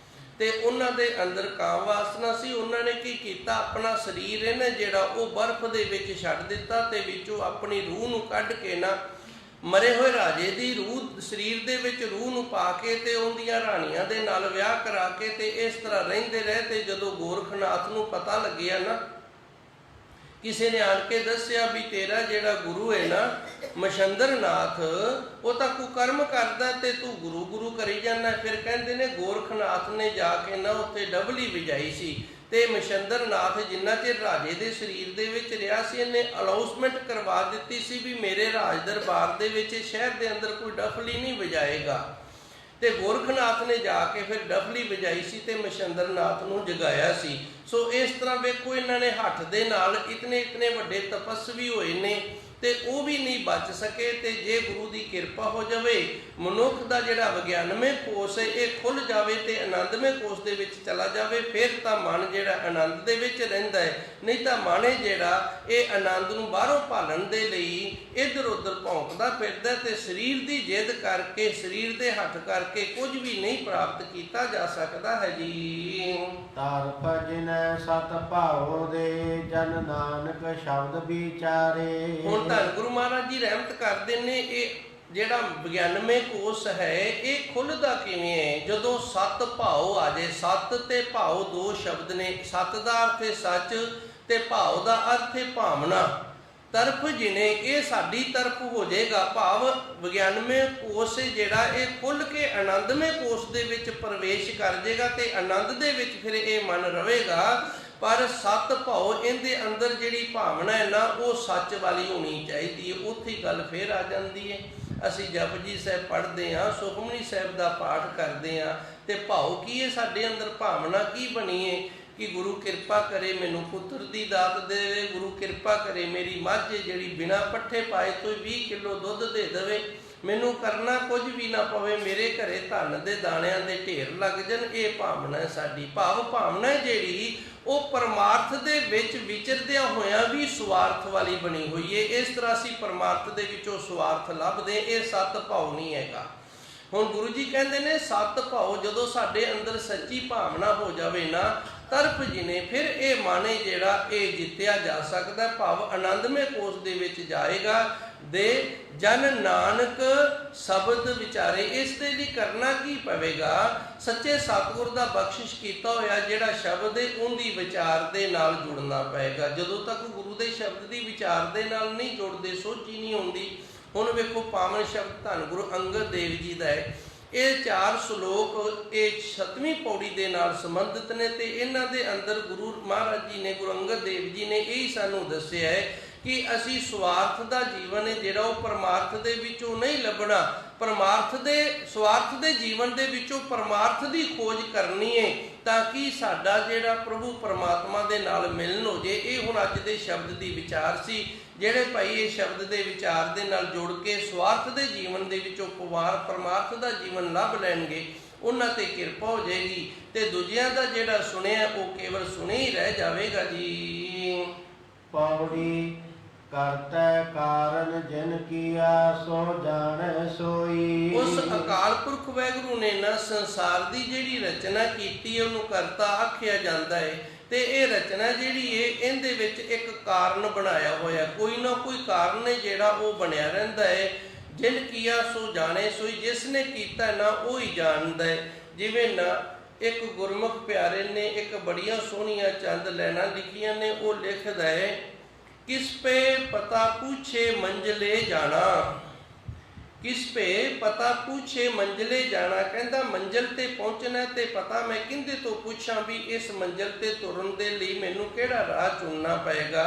ਤੇ ਉਹਨਾਂ ਦੇ ਅੰਦਰ ਕਾਮ ਵਾਸਨਾ ਸੀ। ਉਹਨਾਂ ਨੇ ਕੀ ਕੀਤਾ, ਆਪਣਾ ਸਰੀਰ ਹੈ ਨਾ ਜਿਹੜਾ ਉਹ ਬਰਫ਼ ਦੇ ਵਿੱਚ ਛੱਡ ਦਿੱਤਾ, ਤੇ ਵਿੱਚੋਂ ਆਪਣੀ ਰੂਹ ਨੂੰ ਕੱਢ ਕੇ ਨਾ ਮਰੇ ਹੋਏ ਰਾਜੇ ਦੀ ਰੂਹ, ਸਰੀਰ ਦੇ ਵਿੱਚ ਰੂਹ ਨੂੰ ਪਾ ਕੇ ਤੇ ਉਹਦੀਆਂ ਰਾਣੀਆਂ ਦੇ ਨਾਲ ਵਿਆਹ ਕਰਾ ਕੇ ਤੇ ਇਸ ਤਰ੍ਹਾਂ ਰਹਿੰਦੇ ਰਹੇ। ਤੇ ਜਦੋਂ ਗੋਰਖਨਾਥ ਨੂੰ ਪਤਾ ਲੱਗਿਆ ਨਾ, ਕਿਸੇ ਨੇ ਆਣ ਕੇ ਦੱਸਿਆ ਵੀ ਤੇਰਾ ਜਿਹੜਾ ਗੁਰੂ ਹੈ ਨਾ ਮਛੰਦਰਨਾਥ, ਉਹ ਤਾਂ ਕੁਕਰਮ ਕਰਦਾ ਤੇ ਤੂੰ ਗੁਰੂ ਗੁਰੂ ਕਰੀ ਜਾਂਦਾ। ਫਿਰ ਕਹਿੰਦੇ ਨੇ ਗੋਰਖਨਾਥ ਨੇ ਜਾ ਕੇ ਨਾ ਉੱਥੇ ਡਬਲੀ ਵਜਾਈ ਸੀ, ਤੇ ਮਛੰਦਰਨਾਥ ਜਿੰਨਾ ਚਿਰ ਰਾਜੇ ਦੇ ਸਰੀਰ ਦੇ ਵਿੱਚ ਰਿਹਾ ਸੀ, ਇਹਨੇ ਅਨਾਉਂਸਮੈਂਟ ਕਰਵਾ ਦਿੱਤੀ ਸੀ ਵੀ ਮੇਰੇ ਰਾਜ ਦਰਬਾਰ ਦੇ ਵਿੱਚ ਸ਼ਹਿਰ ਦੇ ਅੰਦਰ ਕੋਈ ਡਫਲੀ ਨਹੀਂ ਵਜਾਏਗਾ। ਤੇ ਗੋਰਖਨਾਥ ਨੇ ਜਾ ਕੇ ਫਿਰ ਡਫਲੀ ਵਜਾਈ ਸੀ ਤੇ ਮਛੰਦਰਨਾਥ ਨੂੰ ਜਗਾਇਆ ਸੀ। ਸੋ ਇਸ ਤਰ੍ਹਾਂ ਵੇਖੋ, ਇਹਨਾਂ ਨੇ ਹੱਥ ਦੇ ਨਾਲ ਇਤਨੇ ਵੱਡੇ ਤਪਸਵੀ ਹੋਏ ਨੇ ਤੇ ਉਹ ਵੀ ਨਹੀਂ ਬਚ ਸਕੇ। ਤੇ ਜੇ ਗੁਰੂ ਦੀ ਕਿਰਪਾ ਹੋ ਜਾਵੇ, ਮਨੁੱਖ ਦਾ ਜਿਹੜਾ ਵਿਗਿਆਨਮय ਕੋਸ਼ ਹੈ ਇਹ ਖੁੱਲ੍ਹ ਜਾਵੇ ਤੇ ਆਨੰਦਮय ਕੋਸ਼ ਦੇ ਵਿੱਚ ਚਲਾ ਜਾਵੇ, ਫਿਰ ਤਾਂ ਮਨ ਜਿਹੜਾ ਆਨੰਦ ਦੇ ਵਿੱਚ ਰਹਿੰਦਾ ਹੈ। ਨਹੀਂ ਤਾਂ ਮਨ ਹੈ ਜਿਹੜਾ ਇਹ ਆਨੰਦ ਨੂੰ ਬਾਹਰੋਂ ਭਾਲਣ ਦੇ ਲਈ ਇੱਧਰ ਉੱਧਰ ਭੌਂਕਦਾ ਫਿਰਦਾ, ਤੇ ਸਰੀਰ ਦੀ ਜਿੱਦ ਕਰਕੇ, ਸਰੀਰ ਦੇ ਹੱਥ ਕਰਕੇ ਕੁਝ ਵੀ ਨਹੀਂ ਪ੍ਰਾਪਤ ਕੀਤਾ ਜਾ ਸਕਦਾ ਹੈ ਜੀ। ਤਰਫ ਜਿਨੈ ਸਤ ਭਾਉ ਦੇ, ਜਨ ਨਾਨਕ ਸ਼ਬਦ ਵਿਚਾਰੇ। ਹੁਣ ਧੰਨ ਗੁਰੂ ਮਹਾਰਾਜ ਜੀ ਰਹਿਮਤ ਕਰਦੇ ਨੇ, ਇਹ ਜਿਹੜਾ ਵਿਗਿਆਨਮय ਕੋਸ਼ ਹੈ ਇਹ ਖੁੱਲ੍ਹਦਾ ਕਿਵੇਂ ਹੈ, ਜਦੋਂ ਸਤ ਭਾਉ ਆ ਜਾਏ। ਸਤ ਤੇ ਭਾਉ 2 ਸ਼ਬਦ ਨੇ। ਸਤ ਦਾ ਅਰਥ ਹੈ ਸੱਚ, ਤੇ ਭਾਉ ਦਾ ਅਰਥ ਹੈ ਭਾਵਨਾ। ਤਰਫ ਜਿਨੇ, ਇਹ ਸਾਡੀ ਤਰਫ ਹੋ ਜਾਏਗਾ। ਭਾਵ ਵਿਗਿਆਨਮय ਕੋਸ਼ ਜਿਹੜਾ ਇਹ ਖੁੱਲ੍ਹ ਕੇ ਆਨੰਦਮय ਕੋਸ਼ ਦੇ ਵਿੱਚ ਪ੍ਰਵੇਸ਼ ਕਰ ਜਾਏਗਾ, ਤੇ ਆਨੰਦ ਦੇ ਵਿੱਚ ਫਿਰ ਇਹ ਮਨ ਰਹੇਗਾ। ਪਰ ਸਤ ਭਾਉ, ਇਹਦੇ ਅੰਦਰ ਜਿਹੜੀ ਭਾਵਨਾ ਹੈ ਨਾ ਉਹ ਸੱਚ ਵਾਲੀ ਹੋਣੀ ਚਾਹੀਦੀ ਹੈ। ਉੱਥੇ ਹੀ ਗੱਲ ਫੇਰ ਆ ਜਾਂਦੀ ਹੈ। ਅਸੀਂ ਜਪਜੀ ਸਾਹਿਬ ਪੜ੍ਹਦੇ ਹਾਂ, ਸੁਖਮਨੀ ਸਾਹਿਬ ਦਾ ਪਾਠ ਕਰਦੇ ਹਾਂ, ਤੇ ਭਾਉ ਕੀ ਹੈ ਸਾਡੇ ਅੰਦਰ, ਭਾਵਨਾ ਕੀ ਬਣੀ ਹੈ ਕਿ ਗੁਰੂ ਕਿਰਪਾ ਕਰੇ ਮੈਨੂੰ ਪੁੱਤਰ ਦੀ ਦਾਤ ਦੇਵੇ, ਗੁਰੂ ਕਿਰਪਾ ਕਰੇ ਮੇਰੀ ਮੱਝ ਜਿਹੜੀ ਬਿਨਾਂ ਪੱਠੇ ਪਾਏ ਤੋਂ 20 ਕਿਲੋ ਦੁੱਧ ਦੇ ਦੇਵੇ। ਮੈਨੂੰ ਕਰਨਾ ਕੁਝ ਵੀ ਨਾ ਪਵੇ, ਮੇਰੇ ਘਰੇ ਧਨ ਦੇ ਦਾਣਿਆਂ ਦੇ ਢੇਰ ਲੱਗ ਜਾਣ, ਇਹ ਭਾਵਨਾ ਹੈ ਸਾਡੀ। ਭਾਵਨਾ ਜਿਹੜੀ ਉਹ ਪਰਮਾਰਥ ਦੇ ਵਿੱਚ ਵਿਚਰਦਿਆਂ ਹੋਇਆਂ ਵੀ ਸਵਾਰਥ ਵਾਲੀ ਬਣੀ ਹੋਈ ਹੈ। ਇਸ ਤਰ੍ਹਾਂ ਅਸੀਂ ਪਰਮਾਰਥ ਦੇ ਵਿੱਚੋਂ ਸਵਾਰਥ ਲੱਭਦੇ, ਇਹ ਸਤ ਭਾਵ ਨਹੀਂ ਹੈਗਾ। ਹੁਣ ਗੁਰੂ ਜੀ ਕਹਿੰਦੇ ਨੇ ਸਤ ਭਾਵ ਜਦੋਂ ਸਾਡੇ ਅੰਦਰ ਸੱਚੀ ਭਾਵਨਾ ਹੋ ਜਾਵੇ ਨਾ ਤਰਫ ਜਿਨੇ, ਫਿਰ ਇਹ ਮਨ ਜਿਹੜਾ ਇਹ ਜਿੱਤਿਆ ਜਾ ਸਕਦਾ, ਭਾਵ ਆਨੰਦਮय ਕੋਸ਼ ਦੇ ਵਿੱਚ ਜਾਏਗਾ। ਦੇ ਜਨ ਨਾਨਕ ਸ਼ਬਦ ਵਿਚਾਰੇ, ਇਸ ਦੇ ਲਈ ਕਰਨਾ ਕੀ ਪਵੇਗਾ? ਸੱਚੇ ਸਤਿਗੁਰ ਦਾ ਬਖਸ਼ਿਸ਼ ਕੀਤਾ ਹੋਇਆ ਜਿਹੜਾ ਸ਼ਬਦ ਹੈ ਉਹਦੀ ਵਿਚਾਰ ਦੇ ਨਾਲ ਜੁੜਨਾ ਪਏਗਾ। ਜਦੋਂ ਤੱਕ ਗੁਰੂ ਦੇ ਸ਼ਬਦ ਦੀ ਵਿਚਾਰ ਦੇ ਨਾਲ ਨਹੀਂ ਜੁੜਦੇ, ਸੋਝੀ ਨਹੀਂ ਹੁੰਦੀ। ਹੁਣ ਵੇਖੋ ਪਾਵਨ ਸ਼ਬਦ ਧੰਨ ਗੁਰੂ ਅੰਗਦ ਦੇਵ ਜੀ ਦਾ ਹੈ, ਇਹ 4 ਸ਼ਲੋਕ ਇਹ 7ਵੀਂ ਪੌੜੀ ਦੇ ਨਾਲ ਸੰਬੰਧਿਤ ਨੇ, ਤੇ ਇਹਨਾਂ ਦੇ ਅੰਦਰ ਗੁਰੂ ਮਹਾਰਾਜ ਜੀ ਨੇ, ਗੁਰੂ ਅੰਗਦ ਦੇਵ ਜੀ ਨੇ ਇਹ ਸਾਨੂੰ ਦੱਸਿਆ ਹੈ ਕਿ ਅਸੀਂ ਸਵਾਰਥ ਦਾ ਜੀਵਨ ਹੈ ਜਿਹੜਾ ਉਹ ਪਰਮਾਰਥ ਦੇ ਵਿੱਚੋਂ ਨਹੀਂ ਲੱਭਣਾ। ਸਵਾਰਥ ਦੇ ਜੀਵਨ ਦੇ ਵਿੱਚੋਂ ਪਰਮਾਰਥ ਦੀ ਖੋਜ ਕਰਨੀ ਹੈ, ਤਾਂ ਕਿ ਸਾਡਾ ਜਿਹੜਾ ਪ੍ਰਭੂ ਪਰਮਾਤਮਾ ਦੇ ਨਾਲ ਮਿਲਨ ਹੋ ਜੇ। ਇਹ ਹੁਣ ਅੱਜ ਦੇ ਸ਼ਬਦ ਦੀ ਵਿਚਾਰ ਸੀ। ਜਿਹੜੇ ਭਾਈ ਇਹ ਸ਼ਬਦ ਦੇ ਵਿਚਾਰ ਦੇ ਨਾਲ ਜੁੜ ਕੇ ਸਵਾਰਥ ਦੇ ਜੀਵਨ ਦੇ ਵਿੱਚੋਂ ਪਰਮਾਰਥ ਦਾ ਜੀਵਨ ਲੱਭ ਲੈਣਗੇ, ਉਹਨਾਂ ਤੇ ਕਿਰਪਾ ਹੋ ਜਾਏਗੀ, ਤੇ ਦੂਜਿਆਂ ਦਾ ਜਿਹੜਾ ਸੁਣਿਆ ਉਹ ਕੇਵਲ ਸੁਣੇ ਹੀ ਰਹਿ ਜਾਵੇਗਾ ਜੀ। ਪੌੜੀ ਕਰਤੈ ਕਾਰਨ ਜਿਨ ਕੀਆ ਸੋ ਜਾਣੈ ਸੋਈ। ਉਸ ਅਕਾਲ ਪੁਰਖ ਵਾਹਿਗੁਰੂ ਨੇ ਨਾ ਸੰਸਾਰ ਦੀ ਜਿਹੜੀ ਰਚਨਾ ਕੀਤੀ ਹੈ ਉਹਨੂੰ ਕਰਤਾ ਆਖਿਆ ਜਾਂਦਾ ਹੈ, ਤੇ ਇਹ ਰਚਨਾ ਜਿਹੜੀ ਹੈ ਇਹਦੇ ਵਿੱਚ ਇੱਕ ਕਾਰਨ ਬਣਾਇਆ ਹੋਇਆ, ਕੋਈ ਨਾ ਕੋਈ ਕਾਰਨ ਹੈ ਜਿਹੜਾ ਉਹ ਬਣਿਆ ਰਹਿੰਦਾ ਹੈ। ਜਿਨ ਕੀਆ ਸੋ ਜਾਣੇ ਸੋਈ, ਜਿਸ ਨੇ ਕੀਤਾ ਨਾ ਉਹ ਹੀ ਜਾਣਦਾ ਹੈ। ਜਿਵੇਂ ਨਾ ਇੱਕ ਗੁਰਮੁਖ ਪਿਆਰੇ ਨੇ ਇੱਕ ਬੜੀਆਂ ਸੋਹਣੀਆਂ ਚੰਦ ਲੈਣਾ ਲਿਖੀਆਂ ਨੇ, ਉਹ ਲਿਖਦਾ ਹੈ ਕਿਸ ਪੇ ਪਤਾ ਪੁੱਛੇ ਮੰਜ਼ਲੇ ਜਾਣਾ, ਕਿਸ ਪੇ ਪਤਾ ਪੁੱਛੇ ਮੰਜ਼ਲੇ ਜਾਣਾ। ਕਹਿੰਦਾ ਮੰਜ਼ਿਲ ਤੇ ਪਹੁੰਚਣਾ ਤੇ ਪਤਾ ਮੈਂ ਕਿਹਦੇ ਤੋਂ ਪੁੱਛਾਂ ਵੀ ਇਸ ਮੰਜ਼ਿਲ ਤੇ ਤੁਰਨ ਦੇ ਲਈ ਮੈਨੂੰ ਕਿਹੜਾ ਰਾਹ ਚੁਣਨਾ ਪਏਗਾ।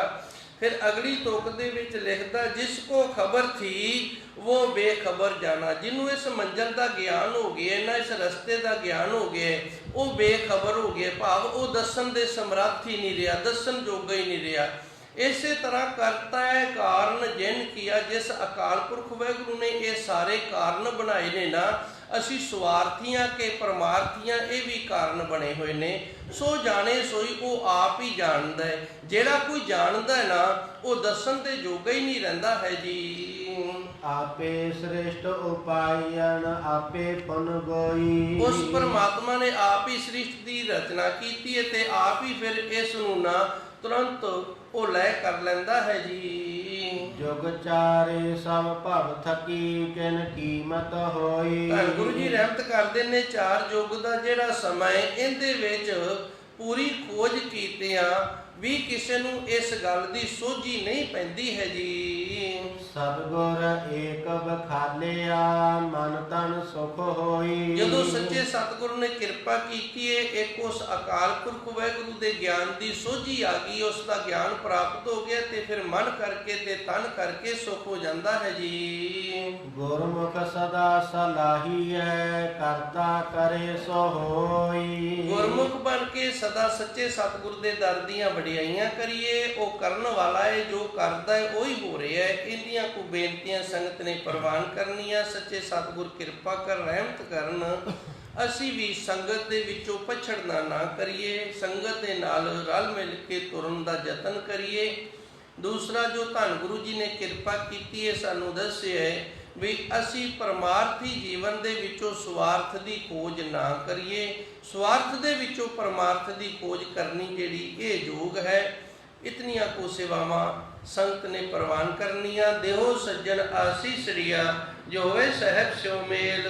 ਫਿਰ ਅਗਲੀ ਤੁਕ ਦੇ ਵਿੱਚ ਲਿਖਦਾ ਜਿਸ ਕੋ ਖਬਰ ਥੀ ਉਹ ਬੇਖਬਰ ਜਾਣਾ, ਜਿਹਨੂੰ ਇਸ ਮੰਜ਼ਿਲ ਦਾ ਗਿਆਨ ਹੋ ਗਿਆ ਨਾ, ਇਸ ਰਸਤੇ ਦਾ ਗਿਆਨ ਹੋ ਗਿਆ, ਉਹ ਬੇਖਬਰ ਹੋ ਗਿਆ, ਭਾਵ ਉਹ ਦੱਸਣ ਦੇ ਸਮਰੱਥ ਹੀ ਨਹੀਂ ਰਿਹਾ, ਦੱਸਣ ਜੋਗਾ ਹੀ ਨਹੀਂ ਰਿਹਾ। ਇਸੇ ਤਰ੍ਹਾਂ ਕਰਤਾ ਹੈ ਕਾਰਨ ਜਿਨ ਕੀਆ, ਜਿਸ ਅਕਾਲ ਪੁਰਖ ਵਾਹਿਗੁਰੂ ਨੇ ਇਹ ਸਾਰੇ ਕਾਰਨ ਬਣਾਏ ਨੇ ਨਾ, ਅਸੀਂ ਸਵਾਰਥੀਆਂ ਕੇ ਪਰਮਾਰਥੀਆਂ ਇਹ ਵੀ ਕਾਰਨ ਬਣੇ ਹੋਏ ਨੇ। ਸੋ ਜਾਣੇ ਸੋਈ, ਉਹ ਆਪ ਹੀ ਜਾਣਦਾ ਹੈ। ਜਿਹੜਾ ਕੋਈ ਜਾਣਦਾ ਹੈ ਨਾ ਉਹ ਦੱਸਣ ਦੇ ਜੋਗਾ ਹੀ ਨਹੀਂ ਰਹਿੰਦਾ ਹੈ ਜੀ। ਆਪੇ ਸ੍ਰਿਸ਼ਟ ਉਪਾਇਨ ਆਪੇ ਪੁਨ ਗੋਈ। ਉਸ ਪਰਮਾਤਮਾ ਨੇ ਆਪ ਹੀ ਸ੍ਰਿਸ਼ਟ ਦੀ ਰਚਨਾ ਕੀਤੀ ਹੈ ਤੇ ਆਪ ਹੀ ਫਿਰ ਇਸ ਨੂੰ ਨਾ ਤੁਰੰਤ ਉਹ ਲੈ ਕਰ ਲੈਂਦਾ ਹੈ ਜੀ। ਜੁਗ ਚਾਰੇ ਸਭ ਭਵ ਥਕੀ ਕਿਨ ਕੀਮਤ ਹੋਈ। ਗੁਰੂ ਜੀ ਰਹਿਮਤ ਕਰਦੇ ਨੇ 4 ਯੁੱਗ ਦਾ ਜਿਹੜਾ ਸਮਾਂ ਹੈ ਇਹਦੇ ਵਿੱਚ ਪੂਰੀ ਖੋਜ ਕੀਤਿਆਂ ਵੀ ਕਿਸੇ ਨੂੰ ਇਸ ਗੱਲ ਦੀ ਸੋਝੀ ਨਹੀਂ ਪੈਂਦੀ ਹੈ ਜੀ। ਸਤਿਗੁਰ ਏਕ ਬਖਾਲਿਆ ਮਨ ਤਨ ਸੁਖ ਹੋਈ। ਜਦੋਂ ਸੱਚੇ ਸਤਿਗੁਰੂ ਨੇ ਕਿਰਪਾ ਕੀਤੀ ਹੈ, ਇੱਕ ਉਸ ਅਕਾਲ ਪੁਰਖ ਵਾਹਿਗੁਰੂ ਦੇ ਗਿਆਨ ਦੀ ਸੋਝੀ ਆ ਗਈ, ਉਸ ਦਾ ਗਿਆਨ ਪ੍ਰਾਪਤ ਹੋ ਗਿਆ, ਤੇ ਫਿਰ ਮਨ ਕਰਕੇ ਤੇ ਤਨ ਕਰਕੇ ਸੁਖ ਹੋ ਜਾਂਦਾ ਹੈ ਜੀ। ਗੁਰਮੁਖ ਸਦਾ ਸਲਾਹੀਐ ਕਰਤਾ ਕਰੇ ਸੋ ਹੋਈ। ਗੁਰਮੁਖ ਬਣ ਕੇ ਸਦਾ ਸੱਚੇ ਸਤਿਗੁਰ ਦੇ ਦਰ ਦੀਆਂ ਵਡਿਆਈਆਂ ਕਰੀਏ। ਉਹ ਕਰਨ ਵਾਲਾ ਹੈ, ਜੋ ਕਰਦਾ ਹੈ ਉਹੀ ਹੋ ਰਿਹਾ ਹੈ। ਇੰਨੀਆਂ ਕੋ ਬੇਨਤੀਆਂ ਸੰਗਤ ਨੇ ਪ੍ਰਵਾਨ ਕਰਨੀਆਂ। ਸੱਚੇ ਸਤਿਗੁਰ ਕਿਰਪਾ ਕਰ, ਰਹਿਮਤ ਕਰਨ। ਅਸੀਂ ਵੀ ਸੰਗਤ ਦੇ ਵਿੱਚੋਂ ਪਛੜਨਾ ਨਾ ਕਰੀਏ, ਸੰਗਤ ਦੇ ਨਾਲ ਰਲ ਮਿਲ ਕੇ ਤੁਰਨ ਦਾ ਯਤਨ ਕਰੀਏ। ਦੂਸਰਾ ਜੋ ਧੰਨ ਗੁਰੂ ਜੀ ਨੇ ਕਿਰਪਾ ਕੀਤੀ ਹੈ, ਸਾਨੂੰ ਦੱਸਿਆ ਹੈ ਵੀ ਅਸੀਂ ਪਰਮਾਰਥੀ ਜੀਵਨ ਦੇ ਵਿੱਚੋਂ ਸਵਾਰਥ ਦੀ ਖੋਜ ਨਾ ਕਰੀਏ। ਸਵਾਰਥ ਦੇ ਵਿੱਚੋਂ ਪਰਮਾਰਥ ਦੀ ਖੋਜ ਕਰਨੀ ਜਿਹੜੀ ਇਹ ਯੋਗ ਹੈ। ਇਤਨੀਆਂ ਕੋ ਸੇਵਾਵਾਂ ਸੰਗਤ ਨੇ ਪ੍ਰਵਾਨ ਕਰਨੀਆਂ। ਦੇਹੋ ਸੱਜਣ ਆਸੀਸ ਰਿਆ, ਜੋ ਹੋਵੇ ਸਹਿਬ ਸਿਉ ਮੇਲ।